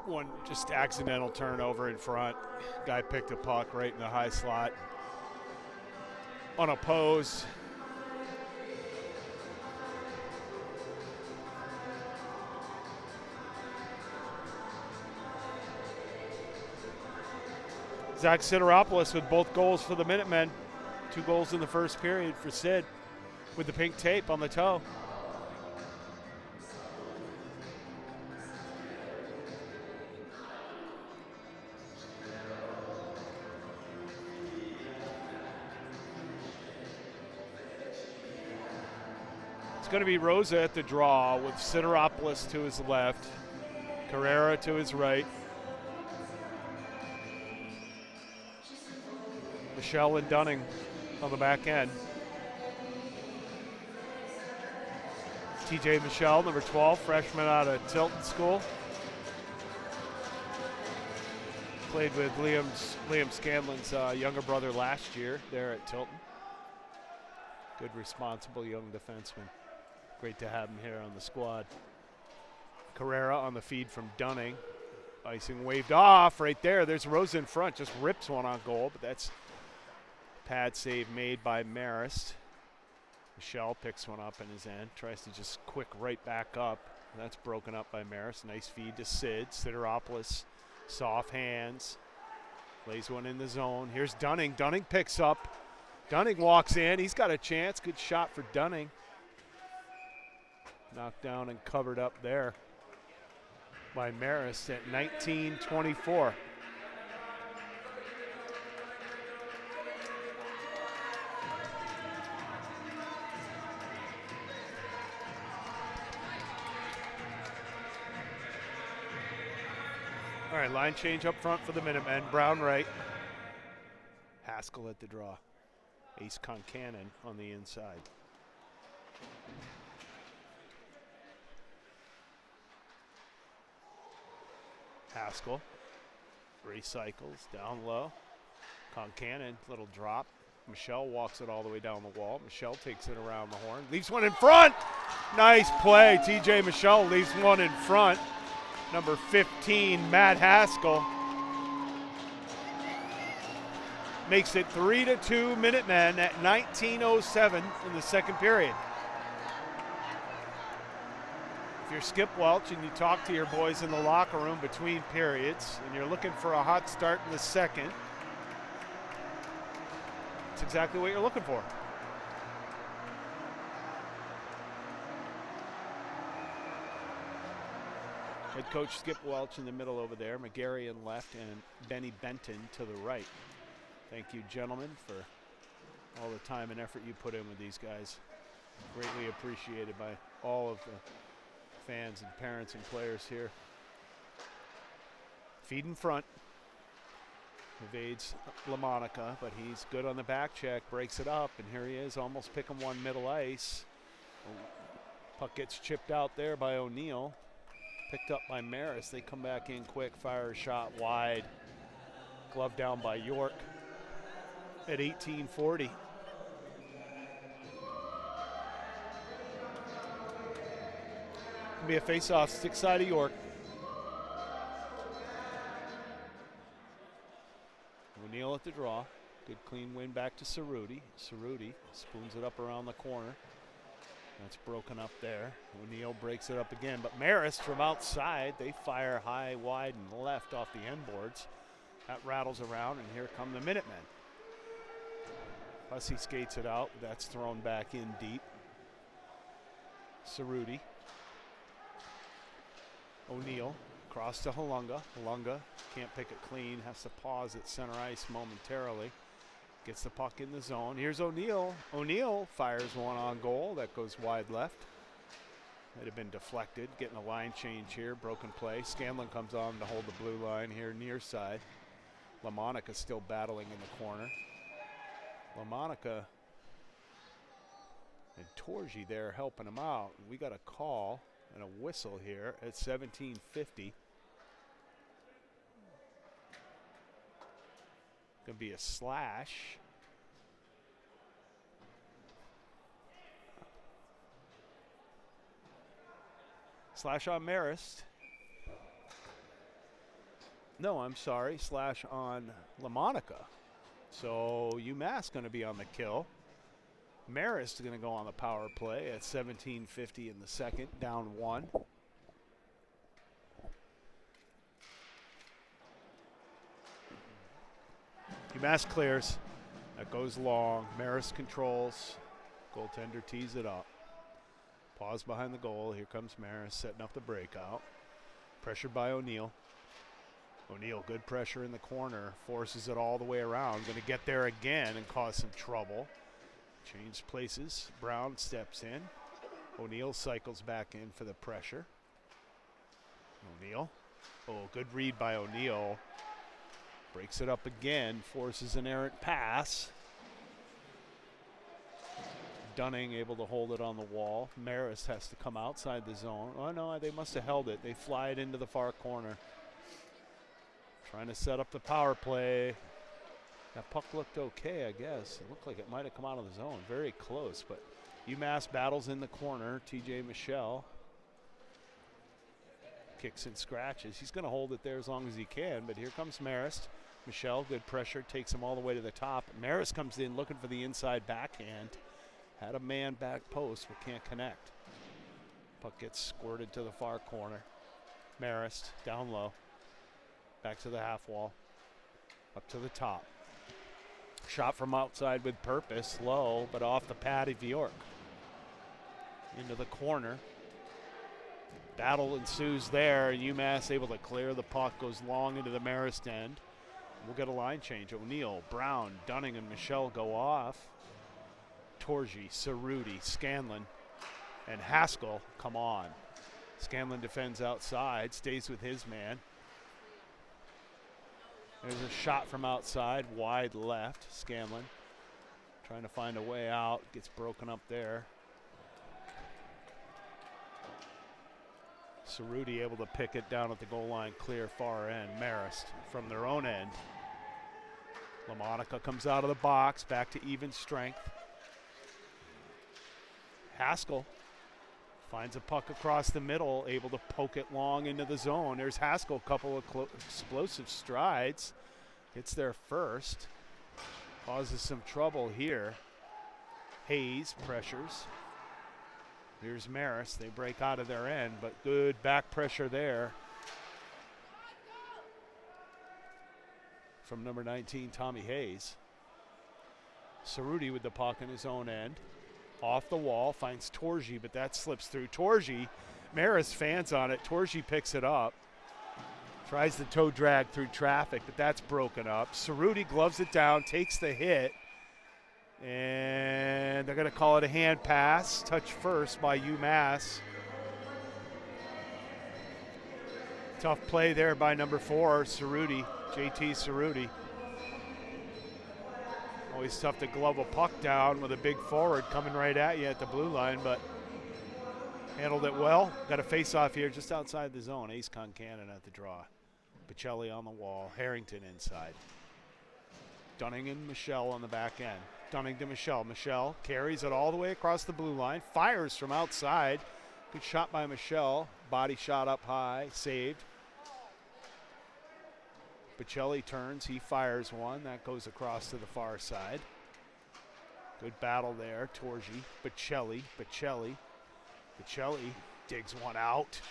One just accidental turnover in front. Guy picked a puck right in the high slot. Unopposed. Zach Sideropoulos with both goals for the Minutemen. 2 goals in the first period for Sid with the pink tape on the toe. It's going to be Rosa at the draw with Sideropoulos to his left, Carrera to his right. Michelle and Dunning on the back end. TJ Michelle, number 12, freshman out of Tilton School. Played with Liam Scanlon's younger brother last year there at Tilton. Good, responsible young defenseman. Great to have him here on the squad. Carrera on the feed from Dunning. Icing waved off right there. There's Rosa in front, just rips one on goal, but that's pad save made by Marist. Michelle picks one up in his end, tries to just quick right back up. That's broken up by Marist. Nice feed to Sid. Sideropoulos, soft hands. Lays one in the zone. Here's Dunning. Dunning picks up. Dunning walks in. He's got a chance. Good shot for Dunning. Knocked down and covered up there by Marist at 19-24. All right, line change up front for the Minutemen. Brown right. Haskell at the draw. Ace Concannon on the inside. Haskell recycles down low. Concannon, little drop. Michelle walks it all the way down the wall. Michelle takes it around the horn. Leaves one in front. Nice play. TJ Michelle leaves one in front. Number 15, Matt Haskell. Makes it 3-2 Minutemen at 19:07 in the second period. If you're Skip Welch and you talk to your boys in the locker room between periods and you're looking for a hot start in the second, it's exactly what you're looking for. Head coach Skip Welch in the middle over there, McGarry in left, and Benny Benton to the right. Thank you, gentlemen, for all the time and effort you put in with these guys. Greatly appreciated by all of the fans and parents and players here. Feed in front. Evades LaMonica, but he's good on the back check, breaks it up, and here he is, almost picking one middle ice. Puck gets chipped out there by O'Neill. Picked up by Marist. They come back in quick, fire a shot wide. Glove down by York at 18:40. Be a face-off, stick side of York. O'Neill at the draw. Good clean win back to Cerruti. Cerruti spoons it up around the corner. That's broken up there. O'Neill breaks it up again, but Marist from outside, they fire high, wide, and left off the end boards. That rattles around, and here come the Minutemen. Hussey skates it out. That's thrown back in deep. Cerruti. O'Neill across to Halunga. Halunga can't pick it clean, has to pause at center ice momentarily. Gets the puck in the zone. Here's O'Neill. O'Neill fires one on goal. That goes wide left. Might have been deflected. Getting a line change here. Broken play. Scanlon comes on to hold the blue line here near side. LaMonica still battling in the corner. LaMonica and Torgi there helping him out. We got a call and a whistle here at 17:50. Gonna be a slash. Slash on Marist. No, I'm sorry, slash on LaMonica. So UMass going to be on the kill. Marist is going to go on the power play at 17:50 in the second, down 1. UMass clears. That goes long. Marist controls. Goaltender tees it up. Pause behind the goal. Here comes Marist setting up the breakout. Pressured by O'Neill. O'Neill, good pressure in the corner. Forces it all the way around. Going to get there again and cause some trouble. Change places. Brown steps in. O'Neill cycles back in for the pressure. O'Neill. Oh, good read by O'Neill. Breaks it up again. Forces an errant pass. Dunning able to hold it on the wall. Marist has to come outside the zone. Oh, no, they must have held it. They fly it into the far corner. Trying to set up the power play. That puck looked okay, I guess. It looked like it might have come out of the zone. Very close, but UMass battles in the corner. TJ Michelle kicks and scratches. He's going to hold it there as long as he can, but here comes Marist. Michelle, good pressure, takes him all the way to the top. Marist comes in looking for the inside backhand. Had a man back post, but can't connect. Puck gets squirted to the far corner. Marist down low. Back to the half wall. Up to the top. Shot from outside with purpose. Low, but off the pad of York. Into the corner. Battle ensues there. UMass able to clear. The puck goes long into the Marist end. We'll get a line change. O'Neill, Brown, Dunning, and Michelle go off. Torgi, Cerruti, Scanlon, and Haskell come on. Scanlon defends outside, stays with his man. There's a shot from outside, wide left. Scanlon trying to find a way out, gets broken up there. Cerruti able to pick it down at the goal line, clear far end. Marist from their own end. LaMonica comes out of the box, back to even strength. Haskell finds a puck across the middle, able to poke it long into the zone. There's Haskell, a couple of explosive strides. Gets there first. Causes some trouble here. Hayes pressures. Here's Marist. They break out of their end, but good back pressure there from number 19, Tommy Hayes. Cerruti with the puck in his own end. Off the wall, finds Torgi, but that slips through. Torgi, Marist fans on it. Torgi picks it up. Tries the toe drag through traffic, but that's broken up. Cerruti gloves it down, takes the hit, and they're going to call it a hand pass. Touch first by UMass. Tough play there by number 4, Cerruti, JT Cerruti. Always tough to glove a puck down with a big forward coming right at you at the blue line, but handled it well. Got a face-off here just outside the zone. Ace Concannon at the draw. Bocelli on the wall. Harrington inside. Dunning and Michelle on the back end. Dunning to Michelle. Michelle carries it all the way across the blue line. Fires from outside. Good shot by Michelle. Body shot up high. Saved. Bocelli turns, he fires one. That goes across to the far side. Good battle there. Torgi, Bocelli digs one out.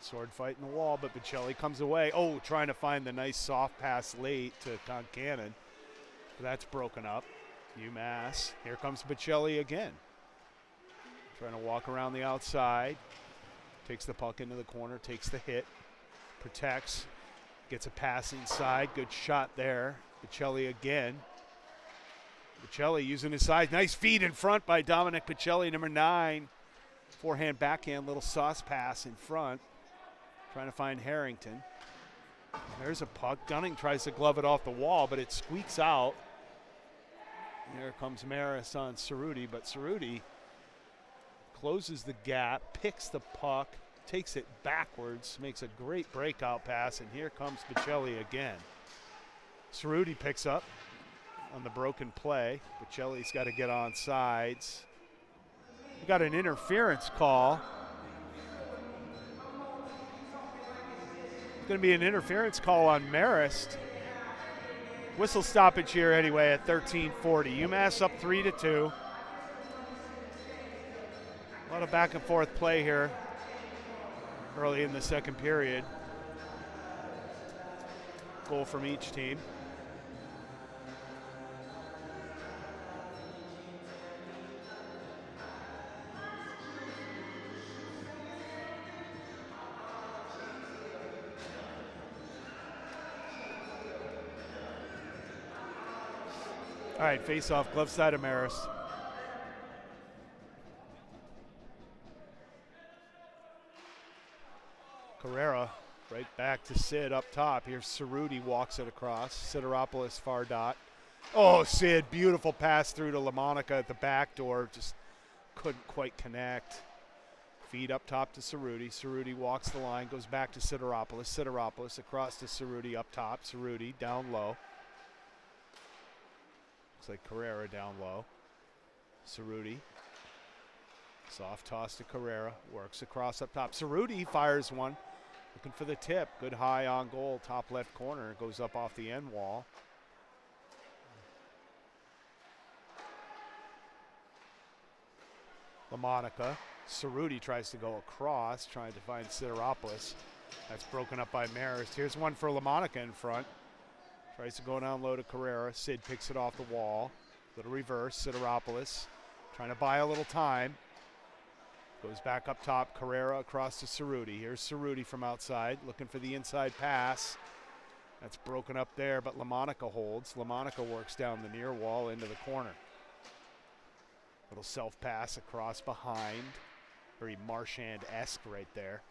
Sword fight in the wall, but Bocelli comes away. Oh, trying to find the nice soft pass late to Concannon. But that's broken up. UMass. Here comes Bocelli again. Trying to walk around the outside. Takes the puck into the corner, takes the hit. Protects, gets a pass inside. Good shot there. Bocelli again. Bocelli using his size. Nice feed in front by Dominic Bocelli, number 9. Forehand, backhand, little sauce pass in front. Trying to find Harrington. There's a puck. Dunning tries to glove it off the wall, but it squeaks out. Here comes Marist on Cerruti, but Cerruti closes the gap, picks the puck, takes it backwards, makes a great breakout pass, and here comes Bocelli again. Cerruti picks up on the broken play. Bocelli's got to get on sides. We got an interference call. It's going to be an interference call on Marist. Whistle stoppage here anyway at 13:40. UMass up 3-2. A lot of back and forth play here early in the second period. Goal from each team. All right, face off, glove side of Marist. Carrera right back to Sid up top. Here's Cerruti, walks it across. Sideropoulos far dot. Oh, Sid, beautiful pass through to LaMonica at the back door. Just couldn't quite connect. Feed up top to Cerruti. Cerruti walks the line, goes back to Sideropoulos. Sideropoulos across to Cerruti up top. Cerruti down low. Looks like Carrera down low. Cerruti. Soft toss to Carrera. Works across up top. Cerruti fires one. Looking for the tip. Good high on goal. Top left corner. Goes up off the end wall. LaMonica. Cerruti tries to go across. Trying to find Sideropoulos. That's broken up by Marist. Here's one for LaMonica in front. Tries to go down low to Carrera. Sid picks it off the wall. Little reverse. Sideropoulos trying to buy a little time. Goes back up top. Carrera across to Cerruti. Here's Cerruti from outside. Looking for the inside pass. That's broken up there, but LaMonica holds. LaMonica works down the near wall into the corner. Little self-pass across behind. Very Marchand-esque right there.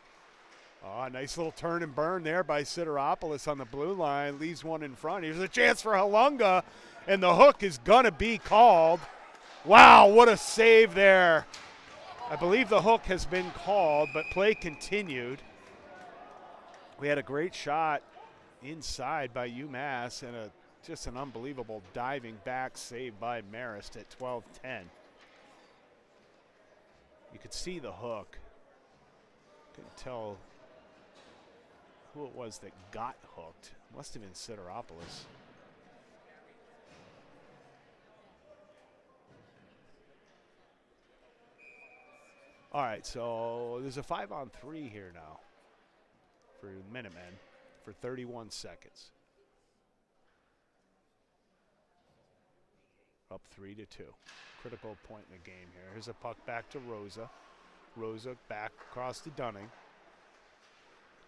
Oh, nice little turn and burn there by Sideropoulos on the blue line. Leaves one in front. Here's a chance for Halunga, and the hook is going to be called. Wow, what a save there. I believe the hook has been called, but play continued. We had a great shot inside by UMass and just an unbelievable diving back save by Marist at 12-10. You could see the hook. Couldn't tell who it was that got hooked. Must have been Sideropoulos. All right, so there's a 5-on-3 here now for Minutemen for 31 seconds. Up 3-2. Critical point in the game here. Here's a puck back to Rosa. Rosa back across to Dunning.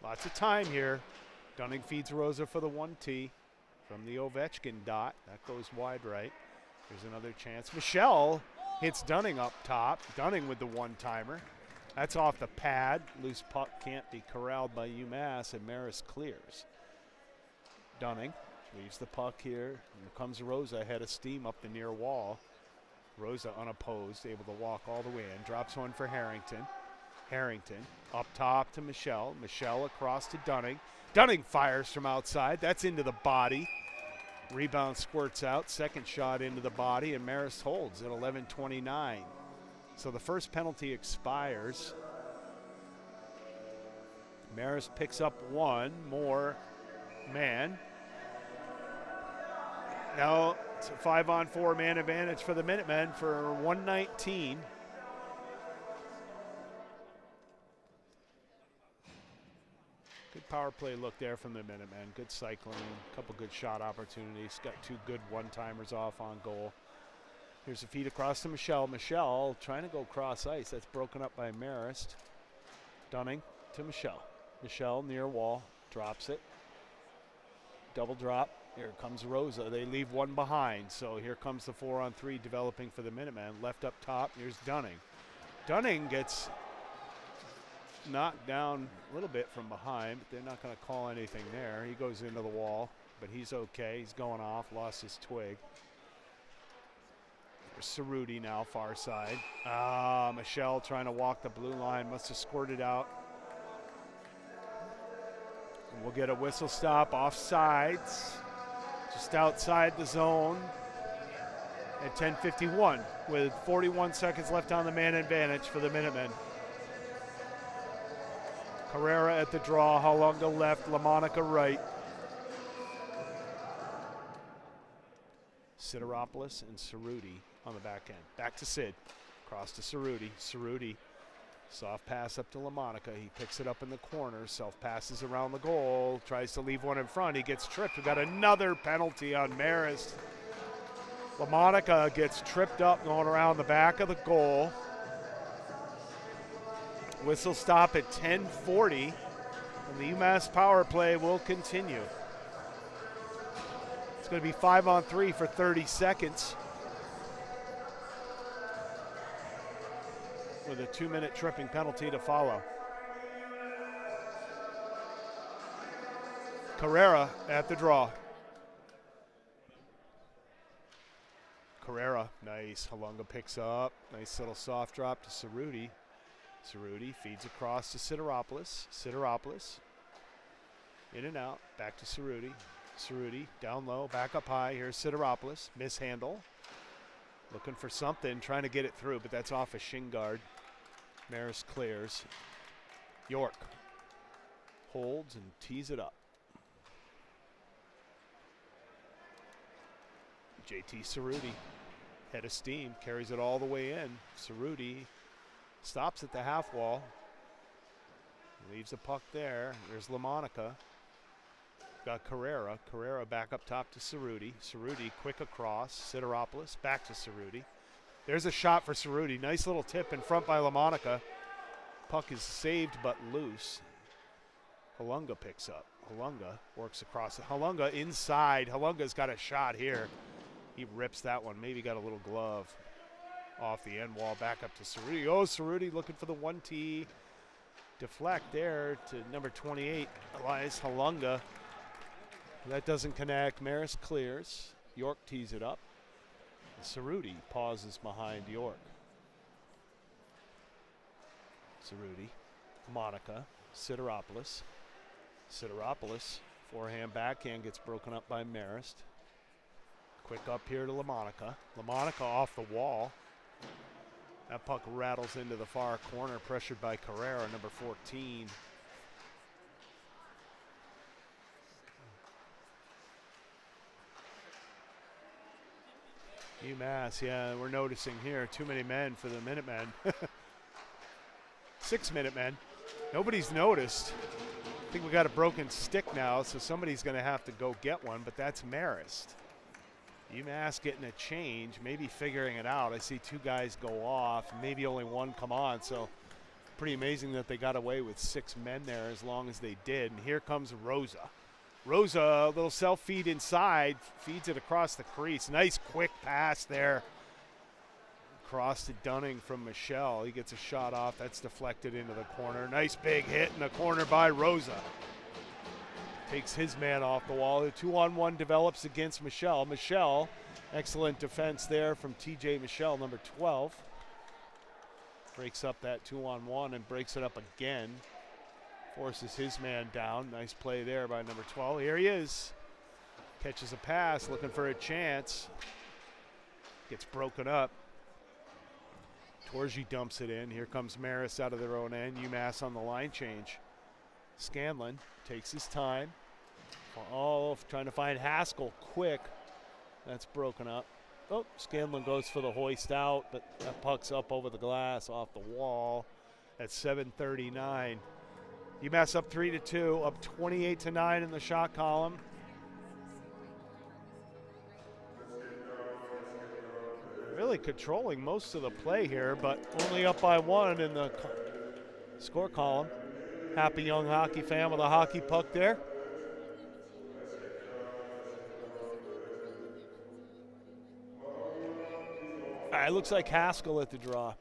Lots of time here. Dunning feeds Rosa for the 1T from the Ovechkin dot. That goes wide right. There's another chance. Michelle hits Dunning up top. Dunning with the one-timer. That's off the pad. Loose puck can't be corralled by UMass, and Marist clears. Dunning leaves the puck here. Here comes Rosa, head of steam up the near wall. Rosa unopposed, able to walk all the way in. Drops one for Harrington. Harrington up top to Michelle. Michelle across to Dunning. Dunning fires from outside. That's into the body. Rebound squirts out. Second shot into the body, and Marist holds at 11:29. So the first penalty expires. Marist picks up one more man. Now it's a 5-on-4 man advantage for the Minutemen for 119. Good power play look there from the Minutemen. Good cycling, a couple good shot opportunities. Got two good one-timers off on goal. Here's a feed across to Michelle. Michelle trying to go cross ice. That's broken up by Marist. Dunning to Michelle. Michelle near wall, drops it. Double drop. Here comes Rosa. They leave one behind. So here comes the 4-on-3 developing for the Minutemen. Left up top. Here's Dunning. Dunning gets knocked down a little bit from behind, but they're not going to call anything there. He goes into the wall, but he's okay. He's going off, lost his twig. There's Cerruti now, far side. Michelle trying to walk the blue line, must have squirted out. And we'll get a whistle stop offsides, just outside the zone at 10:51 with 41 seconds left on the man advantage for the Minutemen. Carrera at the draw, Halunga left, LaMonica right. Sideropoulos and Cerruti on the back end. Back to Sid, cross to Cerruti. Cerruti, soft pass up to LaMonica. He picks it up in the corner, self-passes around the goal, tries to leave one in front. He gets tripped. We got another penalty on Marist. LaMonica gets tripped up going around the back of the goal. Whistle stop at 10:40, and the UMass power play will continue. It's going to be 5-on-3 for 30 seconds with a 2-minute tripping penalty to follow. Carrera at the draw. Carrera, nice. Halunga picks up. Nice little soft drop to Cerruti. Cerruti feeds across to Sideropoulos. Sideropoulos in and out. Back to Cerruti. Cerruti down low, back up high. Here's Sideropoulos. Mishandle. Looking for something, trying to get it through, but that's off a shin guard. Marist clears. York holds and tees it up. JT Cerruti, head of steam, carries it all the way in. Cerruti stops at the half wall. Leaves the puck there. There's LaMonica. Got Carrera. Carrera back up top to Cerruti. Cerruti quick across. Sideropoulos back to Cerruti. There's a shot for Cerruti. Nice little tip in front by LaMonica. Puck is saved but loose. Halunga picks up. Halunga works across. Halunga inside. Halunga's got a shot here. He rips that one. Maybe got a little glove off the end wall. Back up to Cerruti. Oh, Cerruti looking for the 1T. Deflect there to number 28, Elias Halunga. That doesn't connect. Marist clears. York tees it up. Cerruti pauses behind York. Cerruti, Monica, Sideropoulos. Sideropoulos, forehand backhand gets broken up by Marist. Quick up here to LaMonica. LaMonica off the wall. That puck rattles into the far corner, pressured by Carrera, number 14. UMass, yeah, we're noticing here, too many men for the Minutemen. 6 Minutemen. Nobody's noticed. I think we got a broken stick now, so somebody's going to have to go get one, but that's Marist. UMass getting a change, maybe figuring it out. I see 2 guys go off, maybe only 1 come on, so pretty amazing that they got away with 6 men there as long as they did. And here comes Rosa. Rosa, a little self-feed inside, feeds it across the crease. Nice quick pass there. Across to Dunning from Michelle. He gets a shot off. That's deflected into the corner. Nice big hit in the corner by Rosa. Takes his man off the wall. The 2-on-1 develops against Michelle. Michelle, excellent defense there from TJ Michelle, number 12. Breaks up that 2-on-1 and breaks it up again. Forces his man down. Nice play there by number 12. Here he is. Catches a pass, looking for a chance. Gets broken up. Torgi dumps it in. Here comes Marist out of their own end. UMass on the line change. Scanlon takes his time. Oh, trying to find Haskell quick. That's broken up. Oh, Scanlon goes for the hoist out, but that puck's up over the glass off the wall at 7:39. UMass up 3-2, up 28-9 in the shot column. Really controlling most of the play here, but only up by 1 in the score column. Happy young hockey fan with a hockey puck there. All right, looks like Haskell at the draw.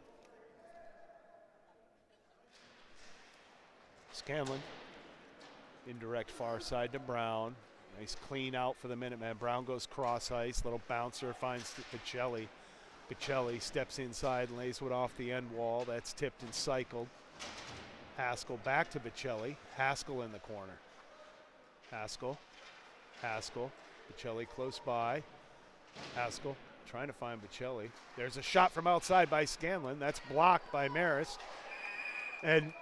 Scanlon. Indirect far side to Brown. Nice clean out for the Minutemen. Brown goes cross ice. Little bouncer finds Bocelli. Bocelli steps inside and lays one off the end wall. That's tipped and cycled. Haskell back to Bocelli. Haskell in the corner. Haskell. Bocelli close by. Haskell trying to find Bocelli. There's a shot from outside by Scanlon. That's blocked by Marist. And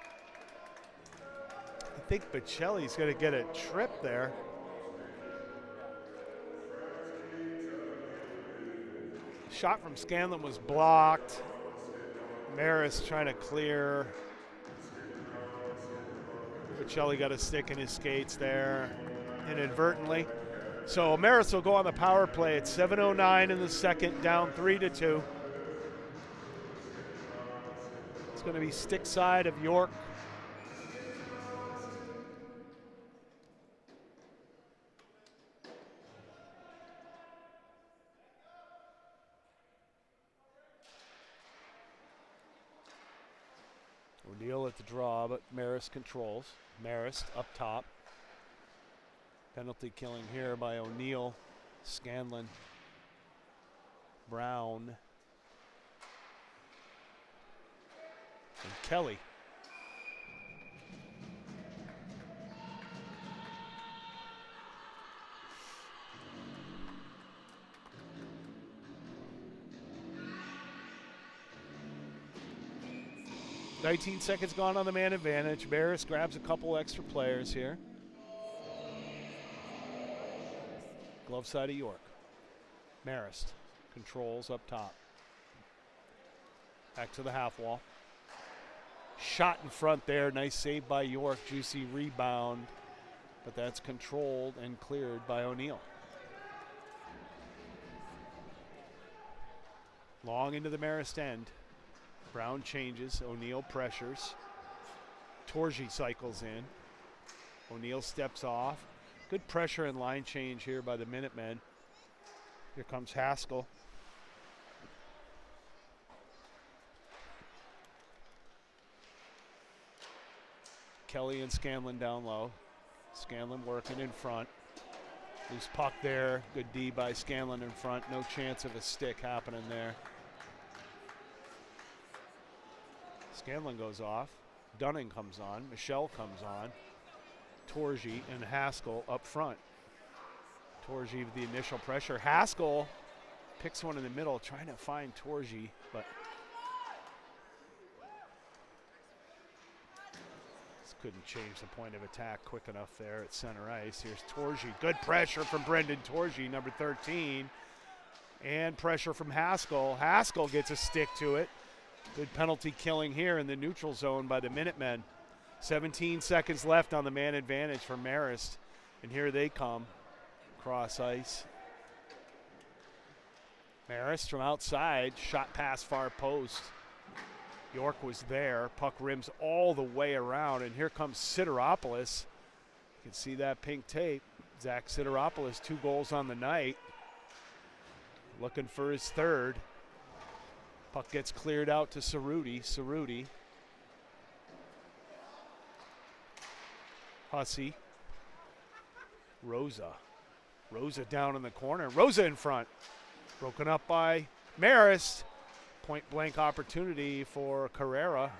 I think Bocelli's going to get a trip there. Shot from Scanlon was blocked. Marist trying to clear. Bocelli got a stick in his skates there inadvertently. So Marist will go on the power play at 7:09 in the second, down 3-2. It's going to be stick side of York. O'Neill at the draw, but Marist controls. Marist up top. Penalty killing here by O'Neill, Scanlon, Brown, and Kelly. "19 seconds gone on the man advantage. Marist grabs a couple extra players here. Glove side of York. Marist controls up top. Back to the half wall. Shot in front there. Nice save by York. Juicy rebound. But that's controlled and cleared by O'Neill. Long into the Marist end. Brown changes. O'Neill pressures. Torgi cycles in. O'Neill steps off. Good pressure and line change here by the Minutemen. Here comes Haskell. Kelly and Scanlon down low. Scanlon working in front. Loose puck there. Good D by Scanlon in front. No chance of a stick happening there. Scanlon goes off. Dunning comes on. Michelle comes on. Torgi and Haskell up front. Torgi with the initial pressure. Haskell picks one in the middle, trying to find Torgi, but just couldn't change the point of attack quick enough there at center ice. Here's Torgi. Good pressure from Brendan Torgi, number 13. And pressure from Haskell. Haskell gets a stick to it. Good penalty killing here in the neutral zone by the Minutemen. 17 seconds left on the man advantage for Marist. And here they come. Cross ice. Marist from outside. Shot past far post. York was there. Puck rims all the way around. And here comes Sideropoulos. You can see that pink tape. Zach Sideropoulos, 2 goals on the night. Looking for his third. Puck gets cleared out to Cerruti. Hussey. Rosa down in the corner. Rosa in front. Broken up by Marist. Point blank opportunity for Carrera.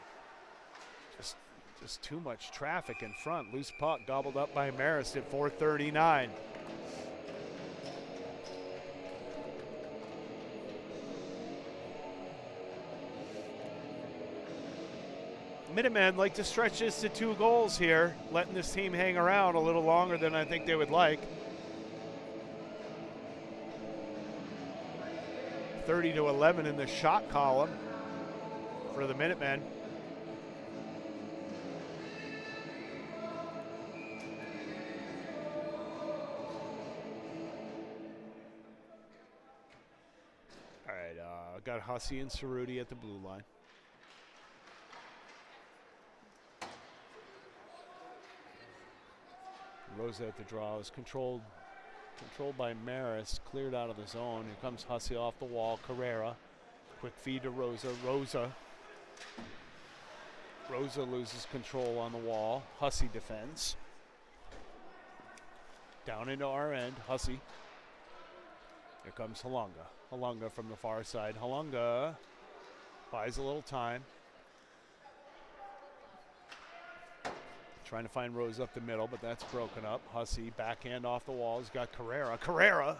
Just too much traffic in front. Loose puck gobbled up by Marist at 4:39. Minutemen like to stretch this to 2 goals here, letting this team hang around a little longer than I think they would like. 30-11 in the shot column for the Minutemen. All right, got Hussey and Cerruti at the blue line. Rosa at the draw is controlled by Marist, cleared out of the zone. Here comes Hussey off the wall. Carrera, quick feed to Rosa. Rosa loses control on the wall. Hussey defends. Down into our end, Hussey. Here comes Halunga. Halunga from the far side. Halunga buys a little time. Trying to find Rose up the middle, but that's broken up. Hussey, backhand off the wall. He's got Carrera. Carrera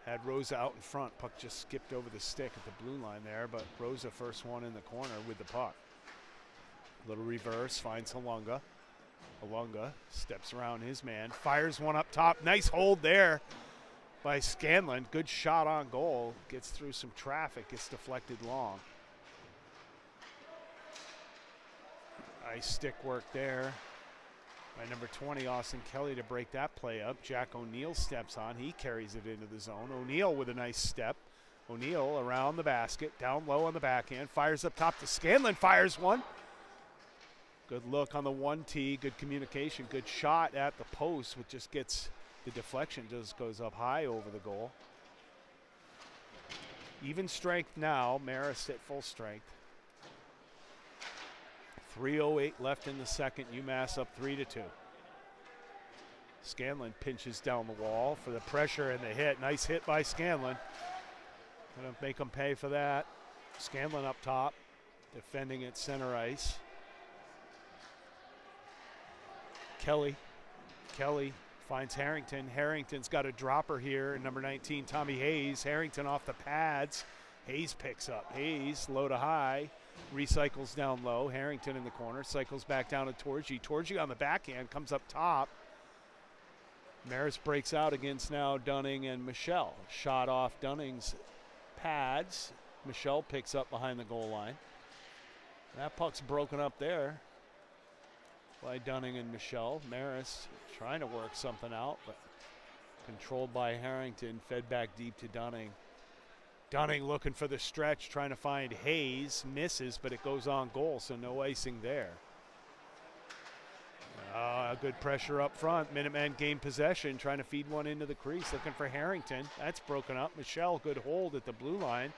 had Rosa out in front. Puck just skipped over the stick at the blue line there, but Rosa first one in the corner with the puck. Little reverse, finds Halunga. Halunga steps around his man, fires one up top. Nice hold there by Scanlon. Good shot on goal. Gets through some traffic, gets deflected long. Nice stick work there by number 20, Austin Kelly, to break that play up. Jack O'Neill steps on. He carries it into the zone. O'Neill with a nice step. O'Neill around the basket, down low on the backhand, fires up top to Scanlon, fires one. Good look on the 1T, good communication, good shot at the post, which just gets the deflection, just goes up high over the goal. Even strength now, Marist at full strength. 3:08 left in the second, UMass up 3-2. Scanlon pinches down the wall for the pressure and the hit. Nice hit by Scanlon. Gonna make them pay for that. Scanlon up top, defending at center ice. Kelly finds Harrington. Harrington's got a dropper here. Number 19, Tommy Hayes. Harrington off the pads. Hayes picks up. Hayes low to high. Recycles down low. Harrington in the corner. Cycles back down to Torgi. Torgi on the backhand. Comes up top. Marist breaks out against now Dunning and Michelle. Shot off Dunning's pads. Michelle picks up behind the goal line. That puck's broken up there by Dunning and Michelle. Marist trying to work something out, but controlled by Harrington. Fed back deep to Dunning. Dunning looking for the stretch, trying to find Hayes. Misses, but it goes on goal, so no icing there. Good pressure up front. Minutemen gain possession, trying to feed one into the crease, looking for Harrington. That's broken up. Michelle, good hold at the blue line.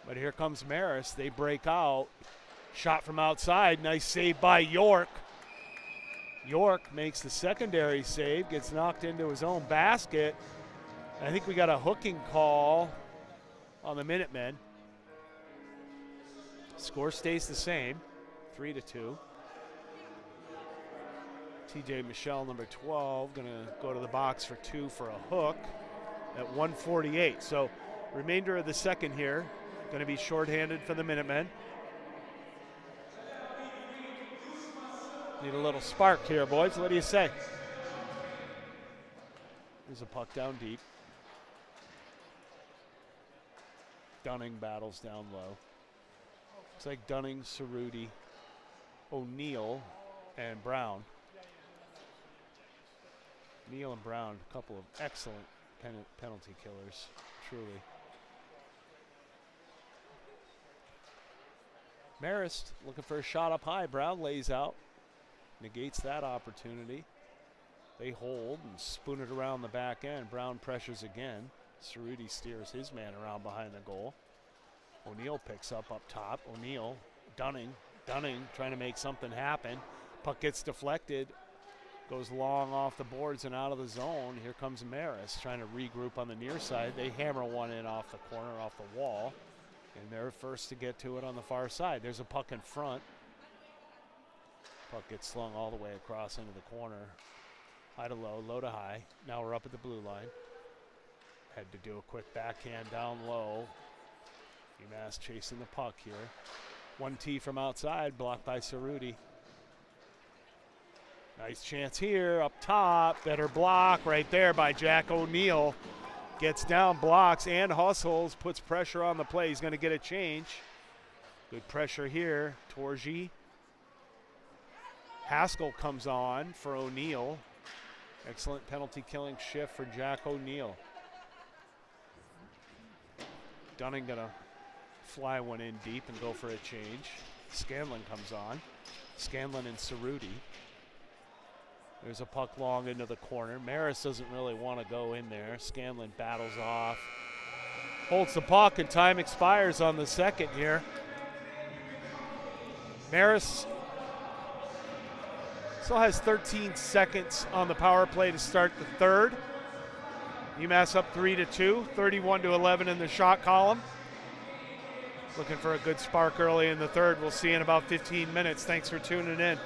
But here comes Marist. They break out. Shot from outside. Nice save by York. York makes the secondary save, gets knocked into his own basket. I think we got a hooking call on the Minutemen. Score stays the same, 3-2. TJ Michelle, number 12, gonna go to the box for two for a hook at 1:48. So remainder of the second here, gonna be shorthanded for the Minutemen. Need a little spark here, boys. What do you say? There's a puck down deep. Dunning battles down low. Looks like Dunning, Cerruti, O'Neill, and Brown. Neal and Brown, a couple of excellent penalty killers, truly. Marist looking for a shot up high. Brown lays out, negates that opportunity. They hold and spoon it around the back end. Brown pressures again. Cerruti steers his man around behind the goal. O'Neill picks up top. O'Neill, Dunning trying to make something happen. Puck gets deflected, goes long off the boards and out of the zone. Here comes Marist trying to regroup on the near side. They hammer one in off the corner, off the wall, and they're first to get to it on the far side. There's a puck in front. Puck gets slung all the way across into the corner. High to low, low to high. Now we're up at the blue line. Had to do a quick backhand down low. UMass chasing the puck here. 1T from outside, blocked by Cerruti. Nice chance here, up top. Better block right there by Jack O'Neill. Gets down, blocks, and hustles, puts pressure on the play. He's going to get a change. Good pressure here. Torgi. Haskell comes on for O'Neill. Excellent penalty killing shift for Jack O'Neill. Dunning gonna fly one in deep and go for a change. Scanlon comes on. Scanlon and Cerruti. There's a puck long into the corner. Marist doesn't really want to go in there. Scanlon battles off. Holds the puck and time expires on the second here. Marist still has 13 seconds on the power play to start the third. UMass up 3-2, 31-11 in the shot column. Looking for a good spark early in the third. We'll see in about 15 minutes. Thanks for tuning in.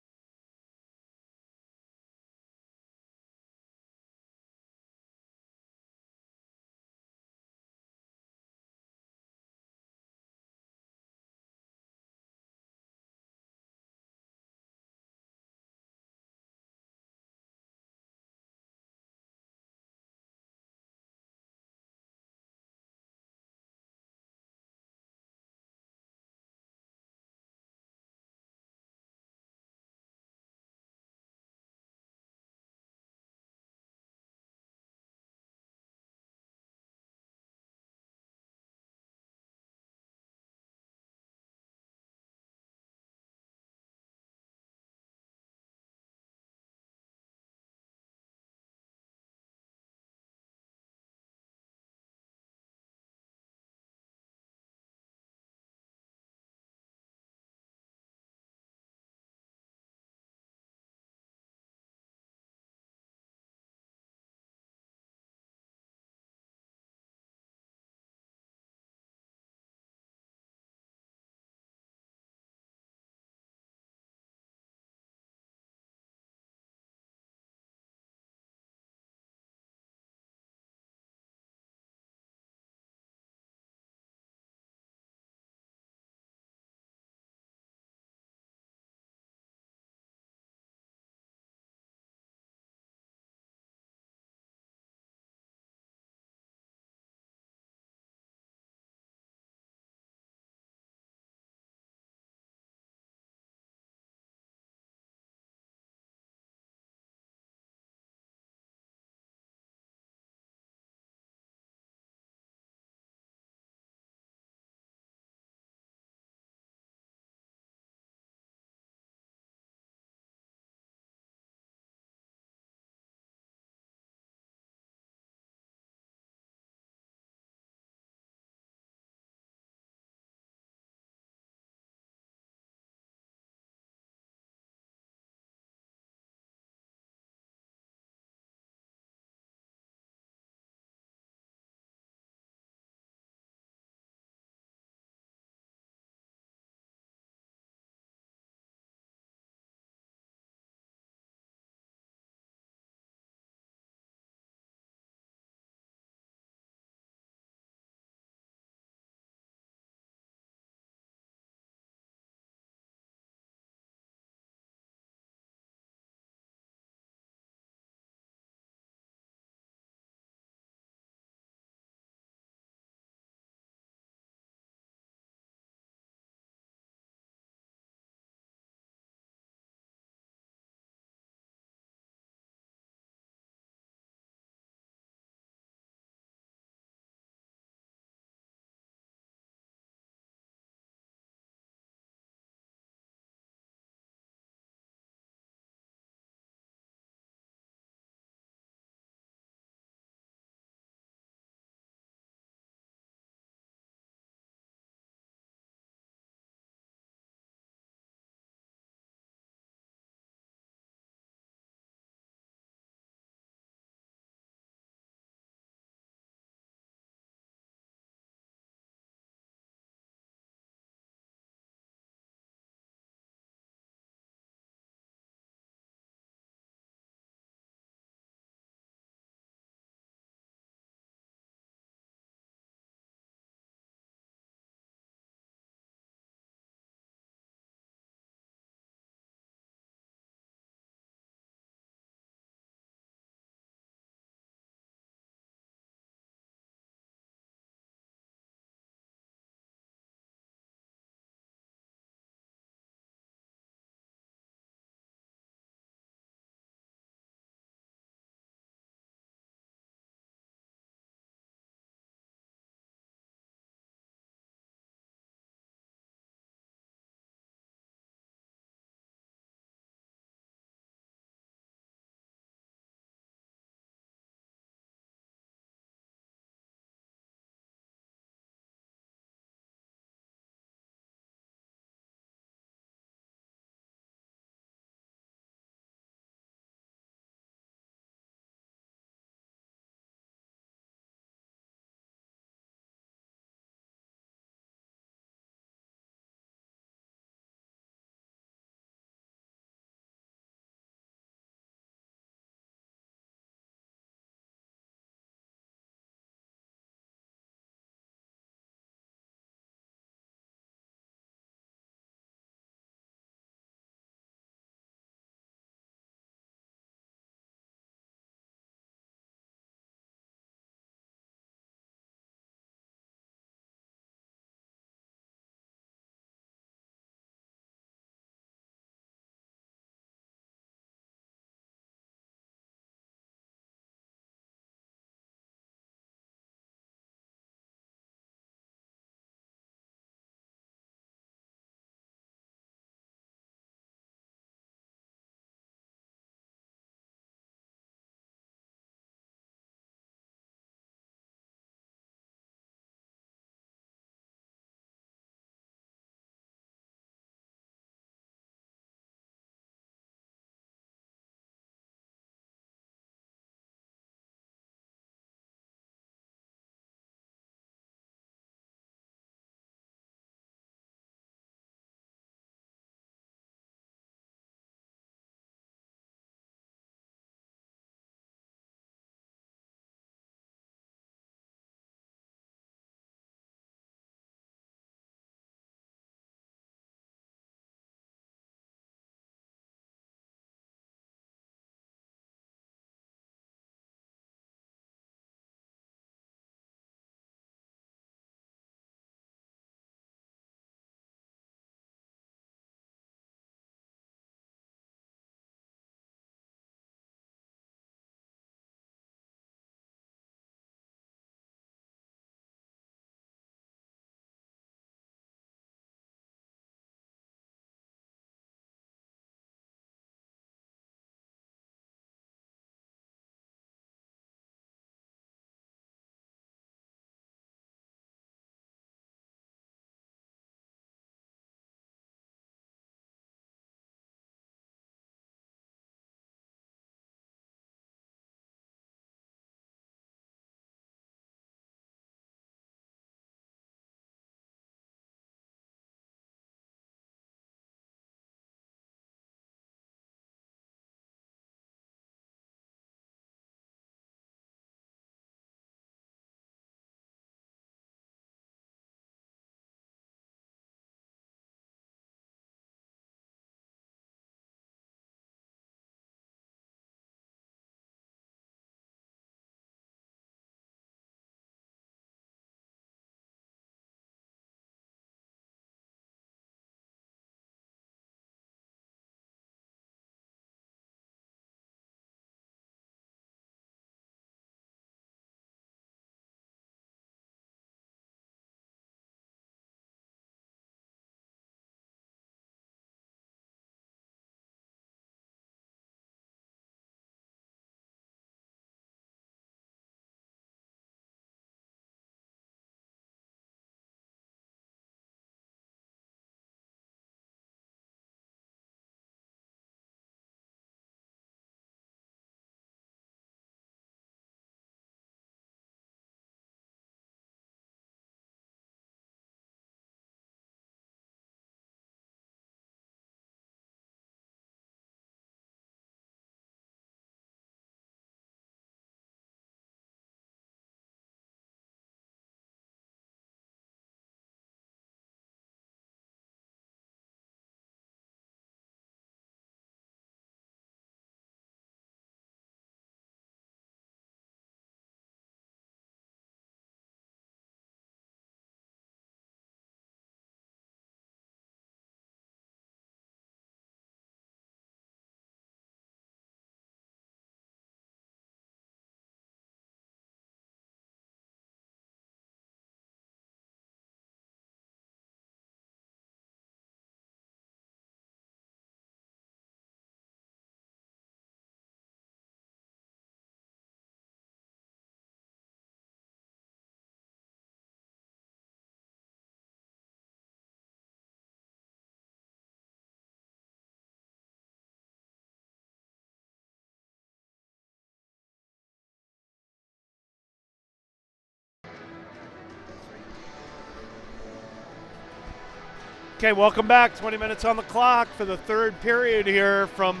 Okay, welcome back. 20 minutes on the clock for the third period here from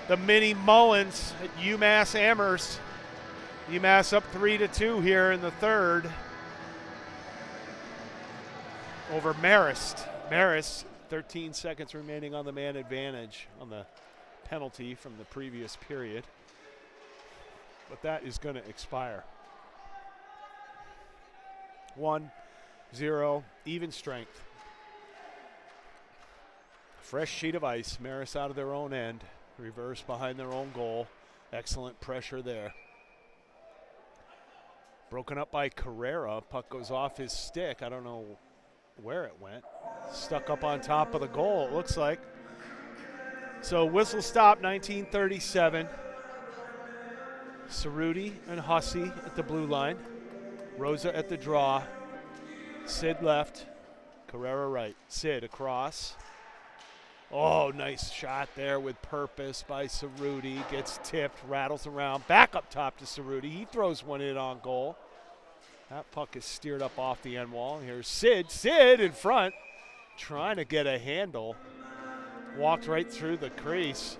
the mini Mullins at UMass Amherst. UMass up 3-2 here in the third over Marist. Marist, 13 seconds remaining on the man advantage on the penalty from the previous period. But that is going to expire. 1-0, even strength. Fresh sheet of ice. Marist out of their own end. Reverse behind their own goal. Excellent pressure there. Broken up by Carrera. Puck goes off his stick. I don't know where it went. Stuck up on top of the goal, it looks like. So whistle stop, 1937. Cerruti and Hussey at the blue line. Rosa at the draw. Sid left. Carrera right. Sid across. Oh, nice shot there with purpose by Cerruti. Gets tipped, rattles around. Back up top to Cerruti. He throws one in on goal. That puck is steered up off the end wall. Here's Sid. Sid in front, trying to get a handle. Walked right through the crease.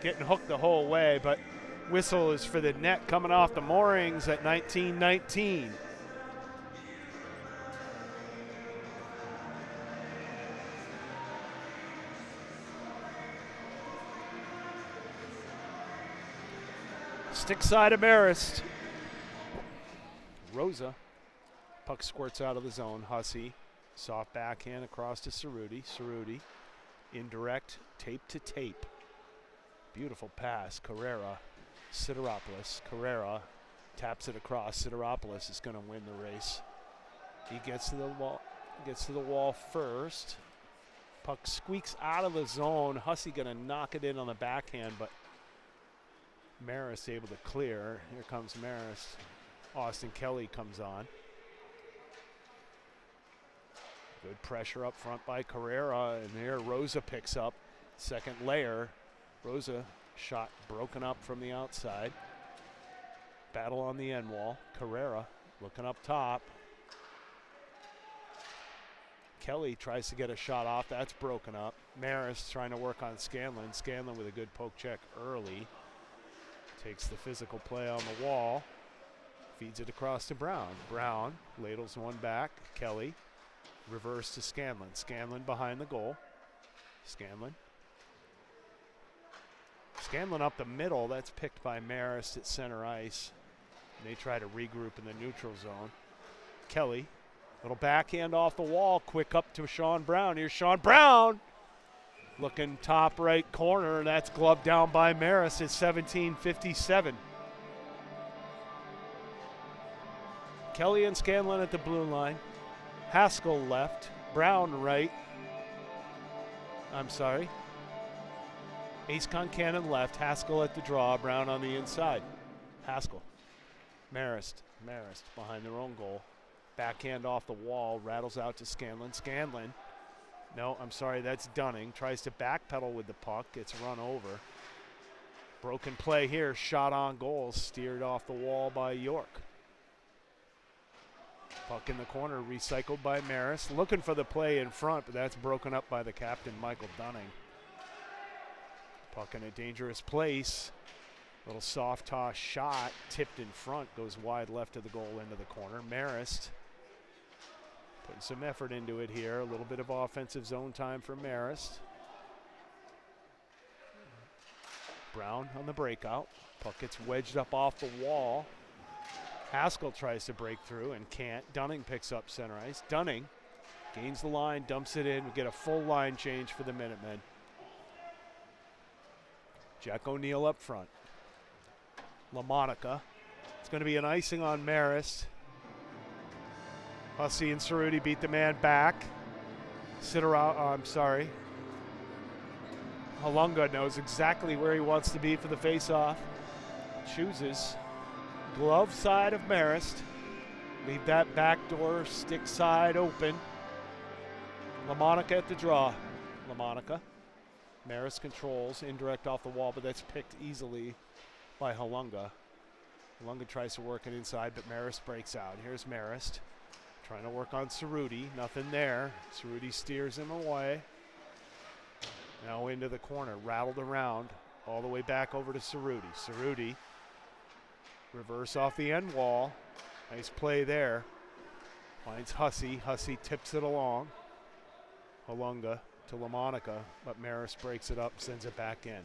Getting hooked the whole way, but whistle is for the net coming off the moorings at 19-19. Stick side of Marist. Rosa. Puck squirts out of the zone. Hussey. Soft backhand across to Cerruti. Cerruti. Indirect. Tape to tape. Beautiful pass. Carrera. Sideropoulos. Carrera taps it across. Sideropoulos is going to win the race. He gets to the wall. Gets to the wall first. Puck squeaks out of the zone. Hussey going to knock it in on the backhand, but Marist able to clear. Here comes Marist. Austin Kelly comes on. Good pressure up front by Carrera, and there Rosa picks up. Second layer. Rosa shot broken up from the outside. Battle on the end wall. Carrera looking up top. Kelly tries to get a shot off. That's broken up. Marist trying to work on Scanlon. Scanlon with a good poke check early. Takes the physical play on the wall. Feeds it across to Brown. Brown ladles one back. Kelly. Reverse to Scanlon. Scanlon behind the goal. Scanlon. Scanlon up the middle. That's picked by Marist at center ice. And they try to regroup in the neutral zone. Kelly. Little backhand off the wall. Quick up to Sean Brown. Here's Sean Brown. Looking top right corner. That's gloved down by Marist at 17:57. Kelly and Scanlon at the blue line. Haskell left. Brown right. I'm sorry. Ace Concannon left. Haskell at the draw. Brown on the inside. Haskell. Marist. Marist behind their own goal. Backhand off the wall. Rattles out to Scanlon. Scanlon. No, I'm sorry, that's Dunning. Tries to backpedal with the puck. Gets run over. Broken play here. Shot on goal. Steered off the wall by York. Puck in the corner. Recycled by Marist. Looking for the play in front, but that's broken up by the captain, Michael Dunning. Puck in a dangerous place. Little soft toss shot. Tipped in front. Goes wide left of the goal into the corner. Marist. Putting some effort into it here. A little bit of offensive zone time for Marist. Brown on the breakout. Puck gets wedged up off the wall. Haskell tries to break through and can't. Dunning picks up center ice. Dunning gains the line, dumps it in. We get a full line change for the Minutemen. Jack O'Neill up front. LaMonica. It's going to be an icing on Marist. Hussey and Cerruti beat the man back. Halunga knows exactly where he wants to be for the face-off. Chooses glove side of Marist. Leave that back door stick side open. LaMonica at the draw. LaMonica. Marist controls. Indirect off the wall, but that's picked easily by Halunga. Halunga tries to work it inside, but Marist breaks out. Here's Marist. Trying to work on Cerruti. Nothing there. Cerruti steers him away. Now into the corner. Rattled around. All the way back over to Cerruti. Cerruti. Reverse off the end wall. Nice play there. Finds Hussey. Hussey tips it along. Halunga to LaMonica. But Marist breaks it up. Sends it back in.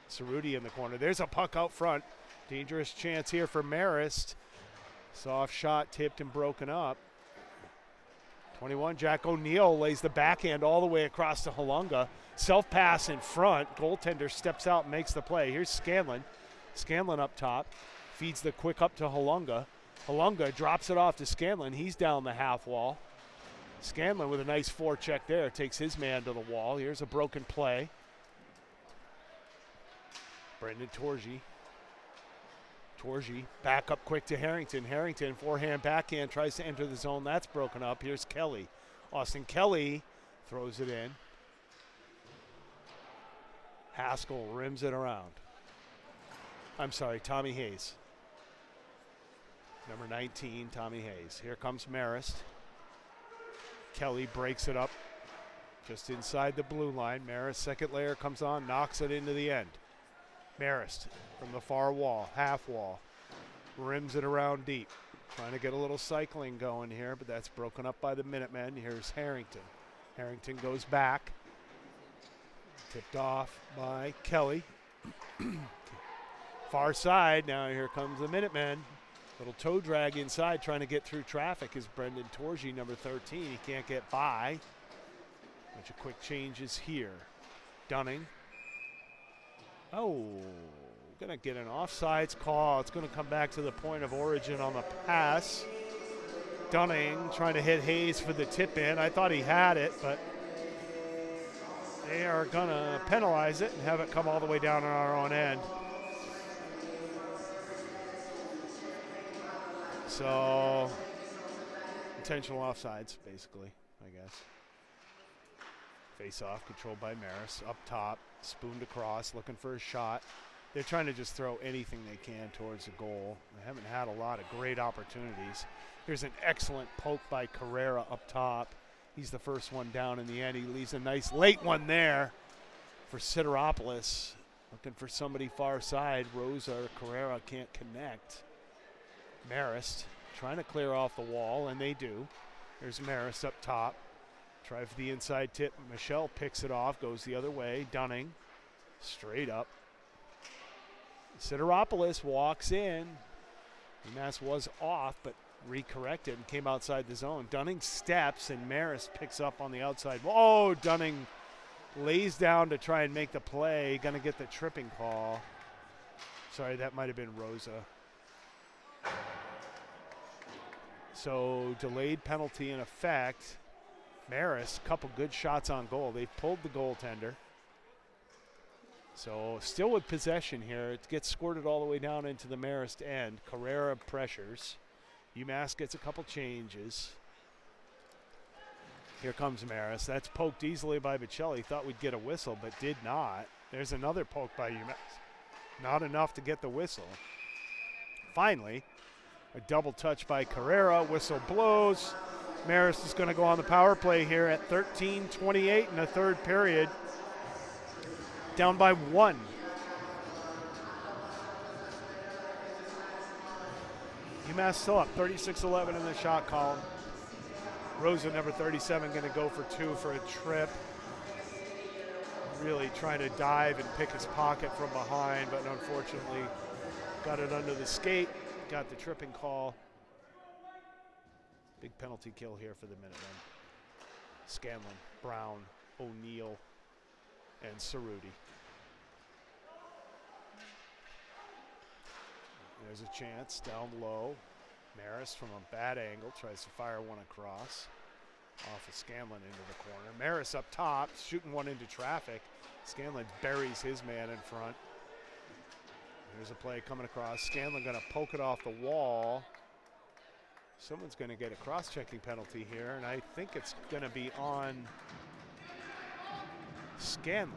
Cerruti in the corner. There's a puck out front. Dangerous chance here for Marist. Soft shot tipped and broken up. 21, Jack O'Neill lays the backhand all the way across to Halunga. Self-pass in front. Goaltender steps out and makes the play. Here's Scanlon. Scanlon up top. Feeds the quick up to Halunga. Halunga drops it off to Scanlon. He's down the half wall. Scanlon with a nice forecheck there. Takes his man to the wall. Here's a broken play. Brendan Torgy. Torgy back up quick to Harrington. Harrington forehand backhand tries to enter the zone. That's broken up. Here's Kelly. Austin Kelly throws it in. Haskell rims it around. I'm sorry, Tommy Hayes. Number 19, Tommy Hayes. Here comes Marist. Kelly breaks it up just inside the blue line. Marist, second layer comes on, knocks it into the end. Marist from the far wall, half wall, rims it around deep. Trying to get a little cycling going here, but that's broken up by the Minutemen. Here's Harrington. Harrington goes back. Tipped off by Kelly. Far side, now here comes the Minutemen. Little toe drag inside, trying to get through traffic is Brendan Torgy, number 13. He can't get by. Bunch of quick changes here. Dunning. Oh, gonna get an offsides call. It's gonna come back to the point of origin on the pass. Dunning trying to hit Hayes for the tip in. I thought he had it, but they are gonna penalize it and have it come all the way down on our own end. So, intentional offsides, basically, I guess. Face-off, controlled by Marist. Up top, spooned across, looking for a shot. They're trying to just throw anything they can towards the goal. They haven't had a lot of great opportunities. Here's an excellent poke by Carrera up top. He's the first one down in the end. He leaves a nice late one there for Sideropoulos. Looking for somebody far side. Rosa or Carrera can't connect. Marist trying to clear off the wall, and they do. There's Marist up top. Try for the inside tip. Michelle picks it off, goes the other way. Dunning, straight up. Sideropoulos walks in. UMass was off, but recorrected and came outside the zone. Dunning steps, and Marist picks up on the outside. Oh, Dunning lays down to try and make the play. Gonna get the tripping call. Sorry, that might have been Rosa. So delayed penalty in effect. Marist, couple good shots on goal. They've pulled the goaltender. So still with possession here. It gets squirted all the way down into the Marist end. Carrera pressures. UMass gets a couple changes. Here comes Marist. That's poked easily by Bocelli. Thought we'd get a whistle, but did not. There's another poke by UMass. Not enough to get the whistle. Finally, a double touch by Carrera. Whistle blows. Marist is going to go on the power play here at 13:28 in the third period. Down by 1. UMass still up 36-11 in the shot column. Rosa, number 37, going to go for 2 for a trip. Really trying to dive and pick his pocket from behind, but unfortunately got it under the skate, got the tripping call. Big penalty kill here for the Minutemen. Scanlon, Brown, O'Neill, and Cerruti. There's a chance down low. Marist from a bad angle tries to fire one across. Off of Scanlon into the corner. Marist up top, shooting one into traffic. Scanlon buries his man in front. There's a play coming across. Scanlon going to poke it off the wall. Someone's going to get a cross-checking penalty here, and I think it's going to be on Scanlon.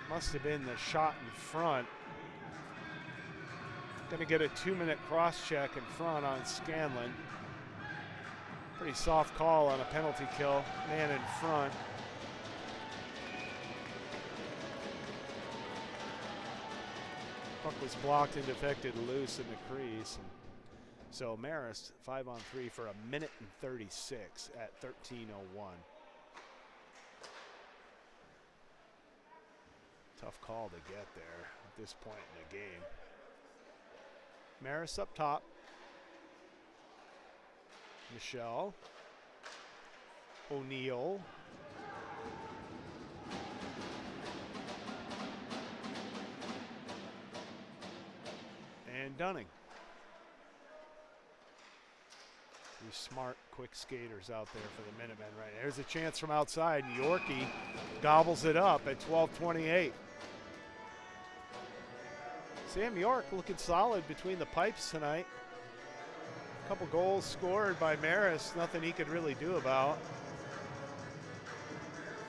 Must have been the shot in front. Going to get a 2-minute cross-check in front on Scanlon. Pretty soft call on a penalty kill. Man in front. Puck was blocked and deflected loose in the crease. And so Marist 5-on-3 for 1:36 at 13:01. Tough call to get there at this point in the game. Marist up top. Michelle. O'Neill. And Dunning. Two smart, quick skaters out there for the Minutemen right now. There's a chance from outside. Yorkie gobbles it up at 12:28. Sam York looking solid between the pipes tonight. A couple goals scored by Marist, nothing he could really do about.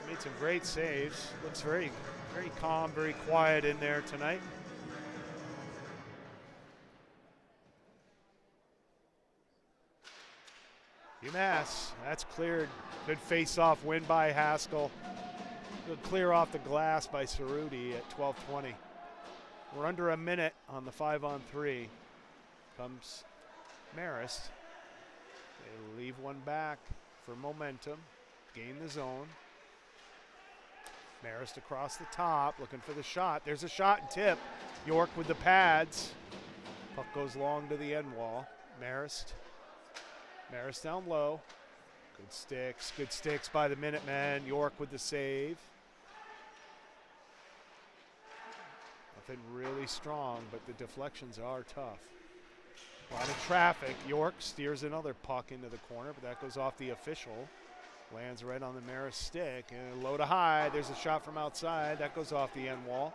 Made some great saves. Looks very, very calm, very quiet in there tonight. UMass, that's cleared. Good face-off win by Haskell. Good clear off the glass by Cerruti at 12:20. We're under a minute on the 5-on-3. Comes Marist. They leave one back for momentum. Gain the zone. Marist across the top, looking for the shot. There's a shot and tip. York with the pads. Puck goes long to the end wall. Marist down low. Good sticks by the Minutemen. York with the save. Nothing really strong, but the deflections are tough. A lot of traffic. York steers another puck into the corner, but that goes off the official. Lands right on the Marist stick. And low to high. There's a shot from outside. That goes off the end wall.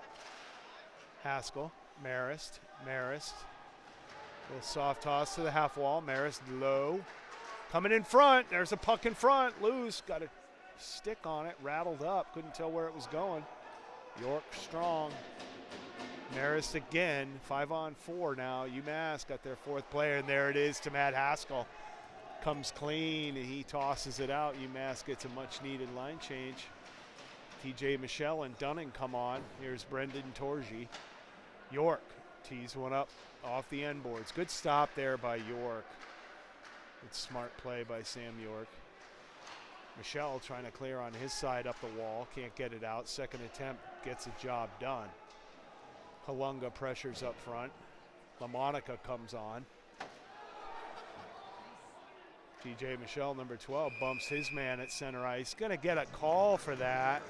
Haskell. Marist. Little soft toss to the half wall. Marist low. Coming in front. There's a puck in front. Loose. Got a stick on it. Rattled up. Couldn't tell where it was going. York strong. Marist again. 5-on-4 now. UMass got their fourth player. And there it is to Matt Haskell. Comes clean. And he tosses it out. UMass gets a much-needed line change. TJ Michelle and Dunning come on. Here's Brendan Torgy. York tees one up off the end boards. Good stop there by York. It's smart play by Sam York. Michelle trying to clear on his side up the wall. Can't get it out. Second attempt gets the job done. Halunga pressures up front. LaMonica comes on. TJ Michelle, number 12, bumps his man at center ice. Going to get a call for that.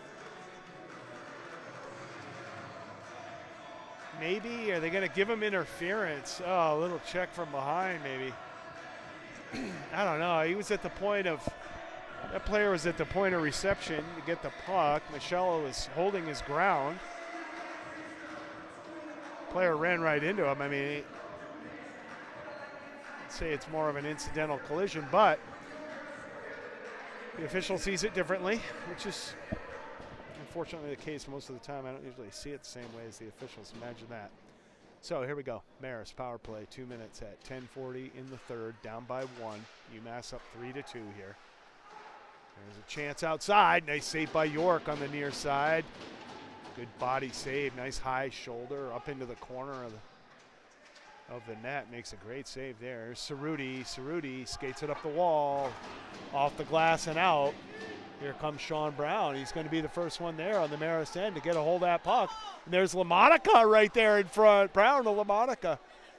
Maybe, are they going to give him interference? Oh, a little check from behind maybe. I don't know. He was at the point of, that player was at the point of reception to get the puck. Michelle was holding his ground. Player ran right into him. I mean, I'd say it's more of an incidental collision, but the official sees it differently, which is unfortunately the case most of the time. I don't usually see it the same way as the officials. Imagine that. So here we go. Marist power play, 2 minutes at 10:40 in the third, down by 1. UMass up 3-2 here. There's a chance outside. Nice save by York on the near side. Good body save. Nice high shoulder up into the corner of the net. Makes a great save there. Cerruti. Cerruti skates it up the wall, off the glass and out. Here comes Sean Brown. He's going to be the first one there on the Marist end to get a hold of that puck. And there's LaMonica right there in front. Brown to LaMonica.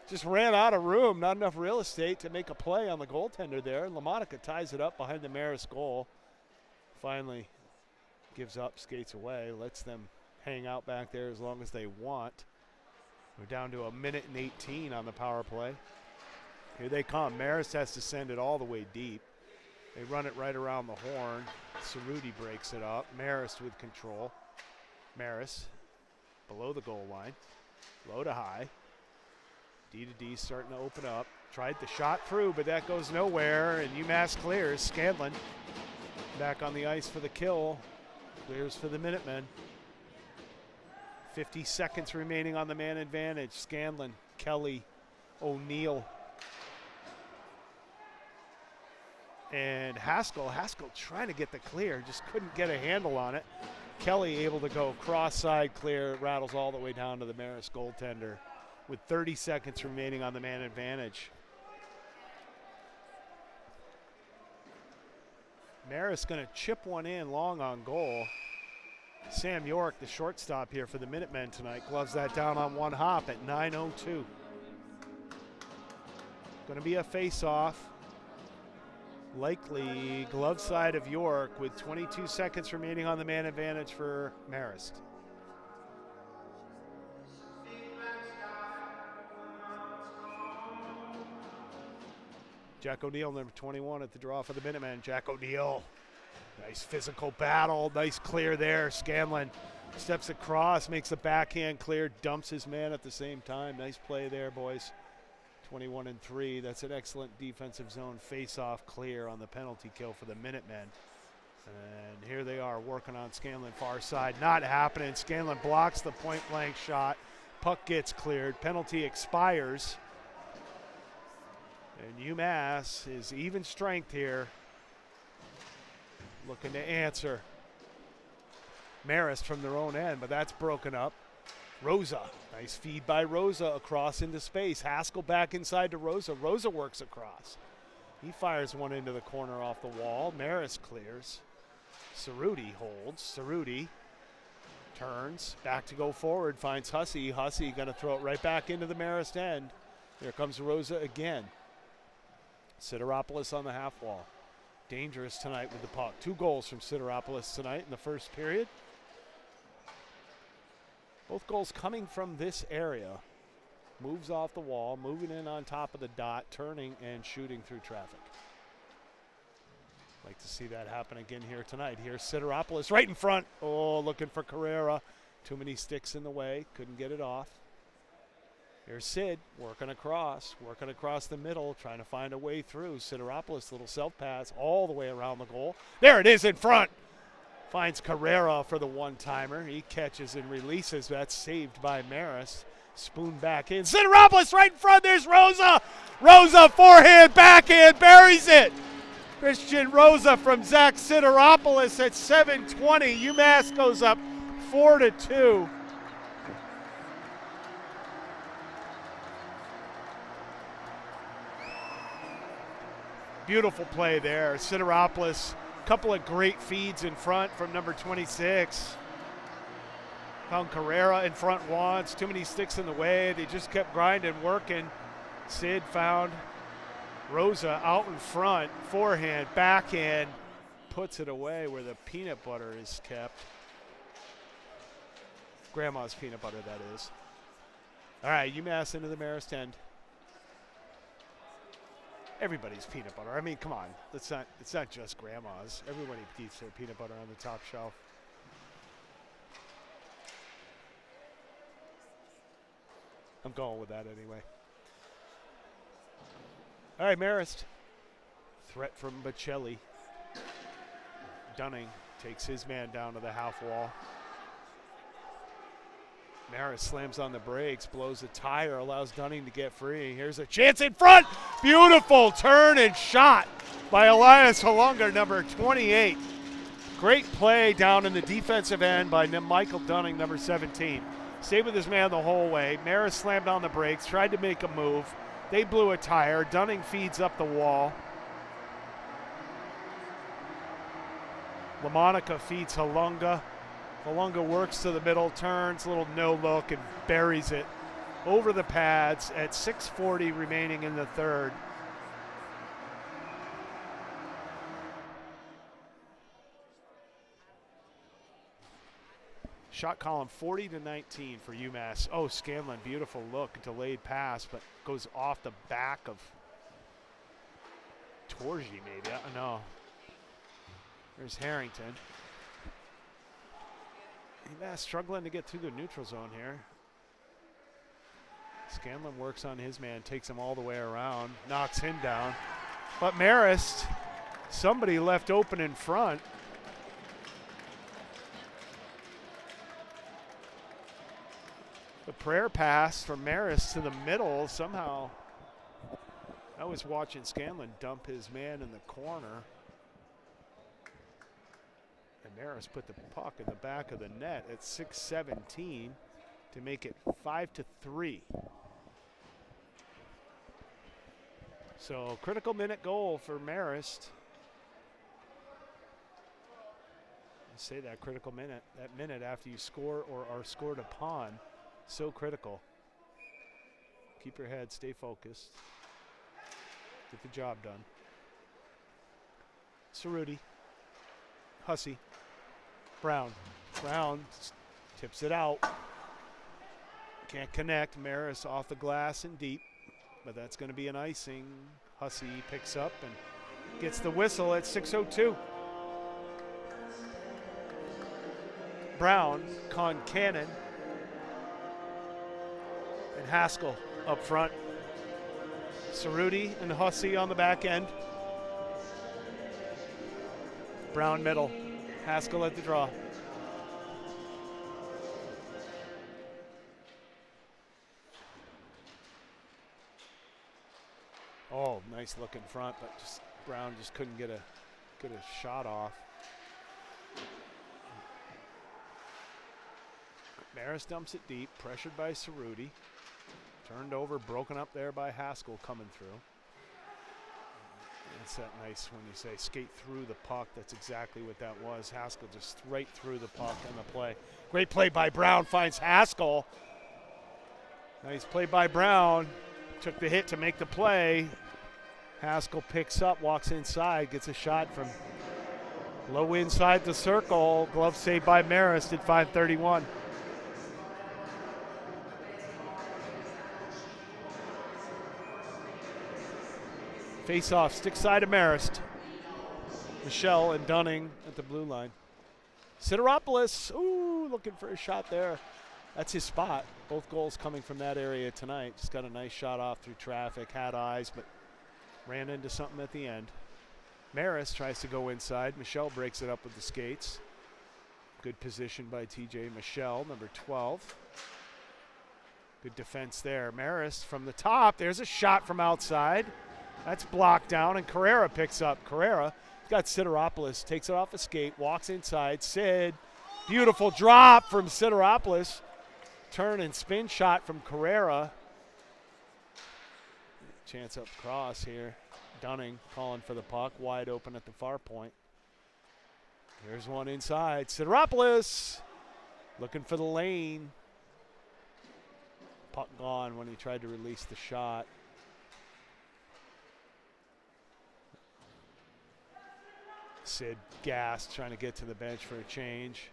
Just ran out of room. Not enough real estate to make a play on the goaltender there. LaMonica ties it up behind the Marist goal. Finally gives up, skates away, lets them hang out back there as long as they want. We're down to 1:18 on the power play. Here they come. Marist has to send it all the way deep. They run it right around the horn. Cerruti breaks it up. Marist with control. Marist below the goal line. Low to high. D to D starting to open up. Tried the shot through, but that goes nowhere. And UMass clears. Scanlon back on the ice for the kill. Clears for the Minutemen. 50 seconds remaining on the man advantage. Scanlon, Kelly, O'Neill. And Haskell trying to get the clear, just couldn't get a handle on it. Kelly able to go cross side clear, rattles all the way down to the Marist goaltender with 30 seconds remaining on the man advantage. Marist going to chip one in long on goal. Sam York, the shortstop here for the Minutemen tonight, gloves that down on one hop at 9:02. Going to be a face-off. Likely glove side of York with 22 seconds remaining on the man advantage for Marist. Jack O'Neill, number 21 at the draw for the Minutemen. Jack O'Neill, nice physical battle, nice clear there. Scanlon steps across, makes a backhand clear, dumps his man at the same time. Nice play there, boys. 21-3. That's an excellent defensive zone face-off clear on the penalty kill for the Minutemen. And here they are working on Scanlon far side. Not happening. Scanlon blocks the point-blank shot. Puck gets cleared. Penalty expires. And UMass is even strength here. Looking to answer. Marist from their own end, but that's broken up. Rosa, nice feed by Rosa across into space. Haskell back inside to Rosa. Rosa works across. He fires one into the corner off the wall. Marist clears. Cerruti holds. Cerruti turns. Back to go forward. Finds Hussey. Hussey going to throw it right back into the Marist end. Here comes Rosa again. Sideropoulos on the half wall. Dangerous tonight with the puck. 2 goals from Sideropoulos tonight in the first period. Both goals coming from this area. Moves off the wall, moving in on top of the dot, turning and shooting through traffic. Like to see that happen again here tonight. Here's Sideropoulos right in front. Oh, looking for Carrera. Too many sticks in the way. Couldn't get it off. Here's Sid working across the middle, trying to find a way through. Sideropoulos, little self-pass all the way around the goal. There it is in front. Finds Carrera for the one-timer. He catches and releases. That's saved by Marist. Spoon back in. Sideropoulos right in front. There's Rosa. Rosa forehand, backhand, buries it. Christian Rosa from Zach Sideropoulos at 7:20. UMass goes up 4-2. Beautiful play there. Sideropoulos, couple of great feeds in front from number 26. Found Carrera in front once. Too many sticks in the way. They just kept grinding, working. Sid found Rosa out in front. Forehand, backhand. Puts it away where the peanut butter is kept. Grandma's peanut butter, that is. All right, UMass into the Marist end. Everybody's peanut butter. I mean, come on. It's not just grandma's. Everybody eats their peanut butter on the top shelf. I'm going with that anyway. All right, Marist. Threat from Bocelli. Dunning takes his man down to the half wall. Marist slams on the brakes, blows a tire, allows Dunning to get free. Here's a chance in front. Beautiful turn and shot by Elias Halunga, number 28. Great play down in the defensive end by Michael Dunning, number 17. Stayed with his man the whole way. Marist slammed on the brakes, tried to make a move. They blew a tire. Dunning feeds up the wall. LaMonica feeds Halunga. Halunga works to the middle, turns, little no look, and buries it over the pads at 6:40 remaining in the third. Shot column 40-19 for UMass. Oh, Scanlon, beautiful look, delayed pass, but goes off the back of Torgi maybe, no. There's Harrington. UMass struggling to get through the neutral zone here. Scanlon works on his man, takes him all the way around, knocks him down. But Marist, somebody left open in front. The prayer pass from Marist to the middle somehow. I was watching Scanlon dump his man in the corner. And Marist put the puck in the back of the net at 6:17 to make it 5-3. So critical minute goal for Marist. I say that critical minute, that minute after you score or are scored upon, so critical. Keep your head, stay focused. Get the job done. Cerruti, Hussey, Brown. Brown tips it out. Can't connect. Marist off the glass and deep, but that's going to be an icing. Hussey picks up and gets the whistle at 6:02. Brown, Concannon, and Haskell up front. Cerruti and Hussey on the back end. Brown middle. Haskell at the draw. Oh, nice look in front, but just Brown just couldn't get a shot off. Marist dumps it deep, pressured by Cerruti. Turned over, broken up there by Haskell coming through. It's that nice when you say skate through the puck. That's exactly what that was. Haskell just right through the puck on the play. Great play by Brown, finds Haskell. Nice play by Brown. Took the hit to make the play. Haskell picks up, walks inside, gets a shot from low inside the circle. Glove save by Marist at 5:31. Face off, stick side of Marist. Michelle and Dunning at the blue line. Sideropoulos, ooh, looking for a shot there. That's his spot. Both goals coming from that area tonight. Just got a nice shot off through traffic, had eyes, but ran into something at the end. Marist tries to go inside. Michelle breaks it up with the skates. Good position by TJ Michelle, number 12. Good defense there. Marist from the top. There's a shot from outside. That's blocked down, and Carrera picks up. Carrera got Sideropoulos, takes it off a skate, walks inside. Sid, beautiful drop from Sideropoulos. Turn and spin shot from Carrera. Chance up cross here. Dunning calling for the puck, wide open at the far point. Here's one inside. Sideropoulos looking for the lane. Puck gone when he tried to release the shot. Sid gassed, trying to get to the bench for a change.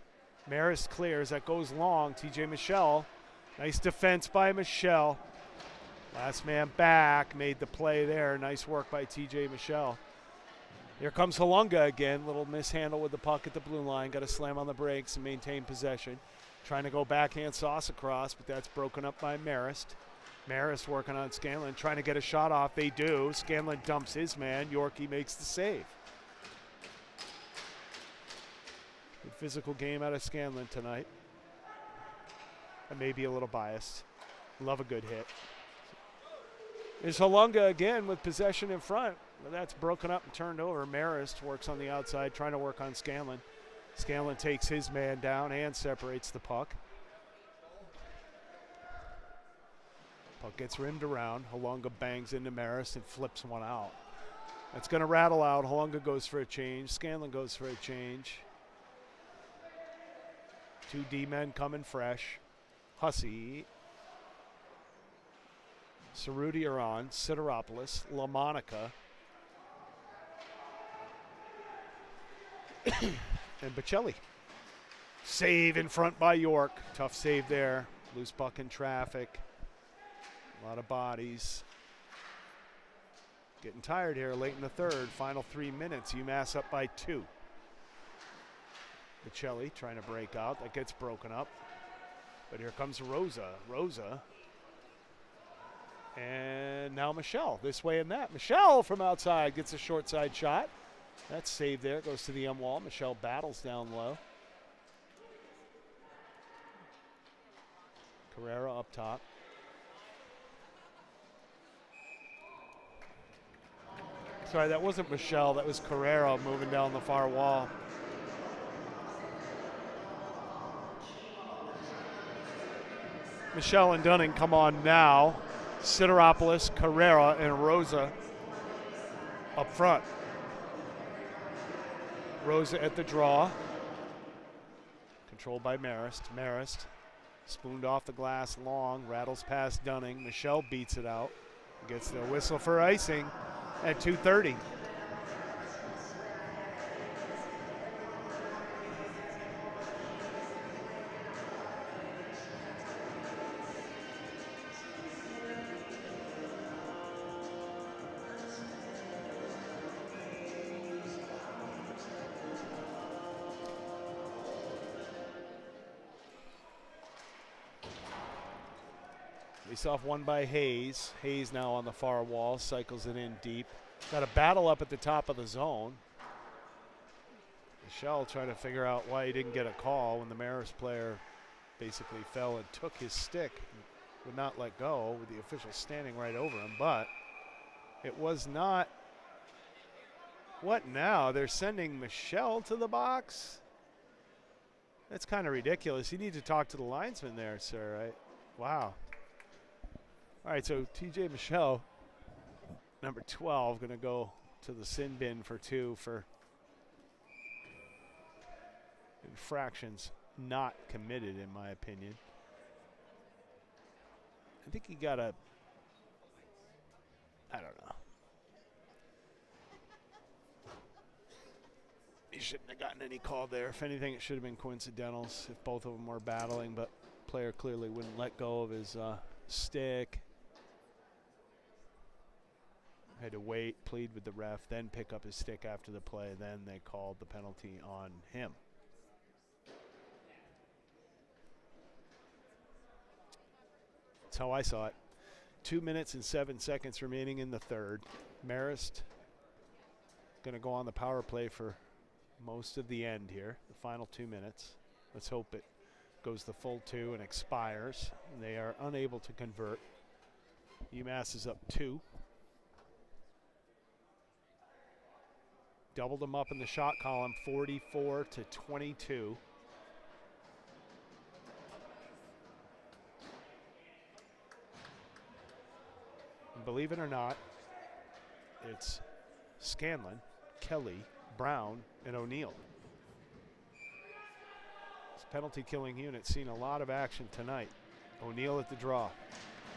Marist clears, that goes long. TJ Michelle, nice defense by Michelle. Last man back, made the play there. Nice work by TJ Michelle. Here comes Halunga again, little mishandle with the puck at the blue line. Got to slam on the brakes and maintain possession. Trying to go backhand sauce across, but that's broken up by Marist. Marist working on Scanlon, trying to get a shot off. They do. Scanlon dumps his man. Yorkie makes the save. Good physical game out of Scanlon tonight. I may be a little biased. Love a good hit. There's Halunga again with possession in front. But that's broken up and turned over. Marist works on the outside, trying to work on Scanlon. Scanlon takes his man down and separates the puck. Puck gets rimmed around. Halunga bangs into Marist and flips one out. That's going to rattle out. Halunga goes for a change. Scanlon goes for a change. Two D-men coming fresh. Hussey. Cerruti are on. Sideropoulos. LaMonica. And Bocelli. Save in front by York. Tough save there. Loose puck in traffic. A lot of bodies. Getting tired here late in the third. Final 3 minutes. UMass up by 2. Bocelli trying to break out. That gets broken up. But here comes Rosa. Rosa. And now Michelle. This way and that. Michelle from outside gets a short side shot. That's saved there. Goes to the M wall. Michelle battles down low. Carrera up top. Sorry, that wasn't Michelle. That was Carrera moving down the far wall. Michelle and Dunning come on now. Sideropoulos, Carrera, and Rosa up front. Rosa at the draw. Controlled by Marist. Marist spooned off the glass long, rattles past Dunning. Michelle beats it out. Gets the whistle for icing at 2:30. Face-off won by Hayes. Hayes now on the far wall, cycles it in deep. Got a battle up at the top of the zone. Michelle trying to figure out why he didn't get a call when the Marist player basically fell and took his stick. Would not let go with the official standing right over him, but it was not. What now? They're sending Michelle to the box? That's kind of ridiculous. You need to talk to the linesman there, sir. Right? Wow. All right, so TJ Michelle, number 12, going to go to the sin bin for 2 for infractions not committed, in my opinion. I think he got a, I don't know. He shouldn't have gotten any call there. If anything, it should have been coincidentals if both of them were battling, but player clearly wouldn't let go of his stick. Had to wait, plead with the ref, then pick up his stick after the play. Then they called the penalty on him. That's how I saw it. 2 minutes and 7 seconds remaining in the third. Marist going to go on the power play for most of the end here, the final 2 minutes. Let's hope it goes the full 2 and expires. And they are unable to convert. UMass is up 2. Doubled them up in the shot column, 44-22. And believe it or not, it's Scanlon, Kelly, Brown, and O'Neill. This penalty killing unit seen a lot of action tonight. O'Neill at the draw.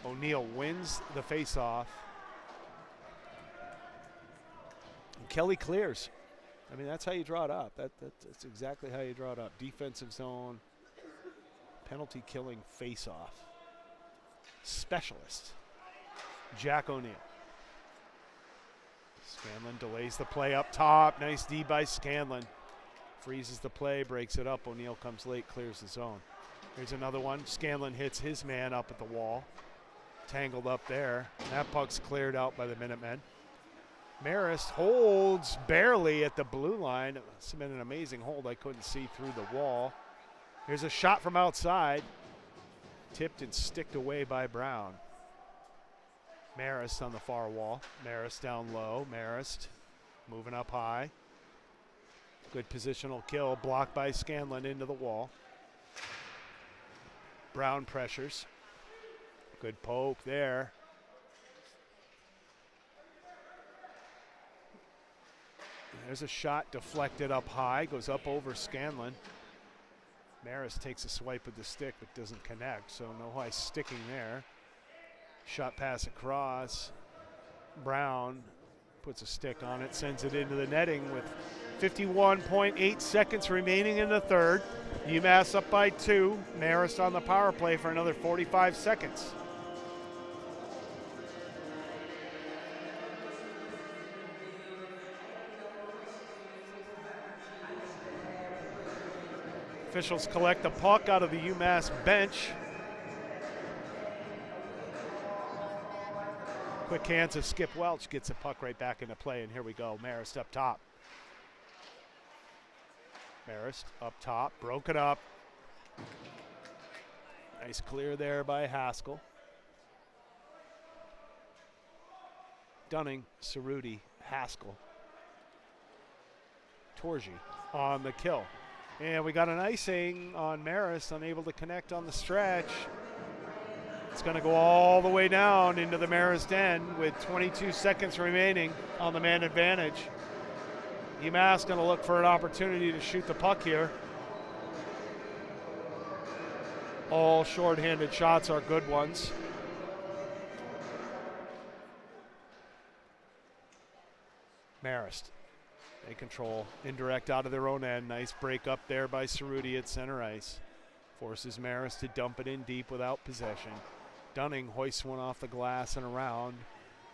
O'Neill wins the face-off. Kelly clears. I mean, that's how you draw it up. That's exactly how you draw it up. Defensive zone, penalty killing face-off. Specialist, Jack O'Neill. Scanlon delays the play up top. Nice D by Scanlon. Freezes the play, breaks it up. O'Neill comes late, clears the zone. Here's another one. Scanlon hits his man up at the wall. Tangled up there. That puck's cleared out by the Minutemen. Marist holds barely at the blue line. It's been an amazing hold. I couldn't see through the wall. Here's a shot from outside. Tipped and sticked away by Brown. Marist on the far wall. Marist down low. Marist moving up high. Good positional kill. Blocked by Scanlon into the wall. Brown pressures. Good poke there. There's a shot deflected up high, goes up over Scanlon. Marist takes a swipe with the stick but doesn't connect, so no high sticking there. Shot pass across. Brown puts a stick on it, sends it into the netting with 51.8 seconds remaining in the third. UMass up by 2. Marist on the power play for another 45 seconds. Officials collect the puck out of the UMass bench. Quick hands of Skip Welch gets the puck right back into play, and here we go. Marist up top. Marist up top, broke it up. Nice clear there by Haskell. Dunning, Cerruti, Haskell. Torgi on the kill. And we got an icing on Marist, unable to connect on the stretch. It's going to go all the way down into the Marist end with 22 seconds remaining on the man advantage. UMass going to look for an opportunity to shoot the puck here. All shorthanded shots are good ones. Marist, they control indirect out of their own end. Nice break up there by Cerruti at center ice. Forces Marist to dump it in deep without possession. Dunning hoists one off the glass and around.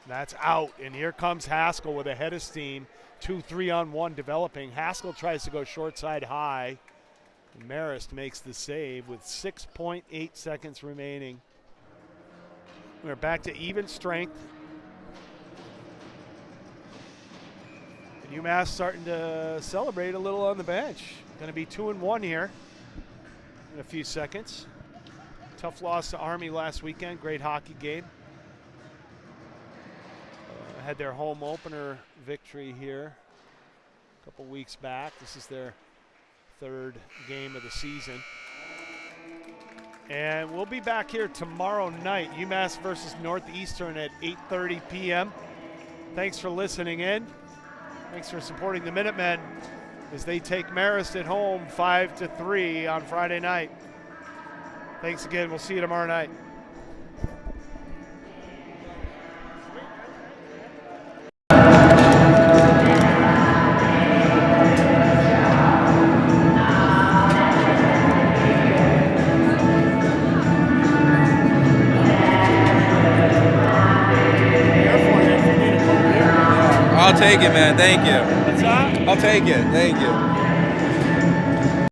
That's out, and here comes Haskell with a head of steam. 2 3-on-1 developing. Haskell tries to go short side high. Marist makes the save with 6.8 seconds remaining. We're back to even strength. And UMass starting to celebrate a little on the bench. Going to be 2-1 here in a few seconds. Tough loss to Army last weekend. Great hockey game. Had their home opener victory here a couple weeks back. This is their third game of the season. And we'll be back here tomorrow night. UMass versus Northeastern at 8:30 p.m. Thanks for listening in. Thanks for supporting the Minutemen as they take Marist at home 5-3 on Friday night. Thanks again. We'll see you tomorrow night. I'll take it, man. Thank you. What's that? I'll take it. Thank you.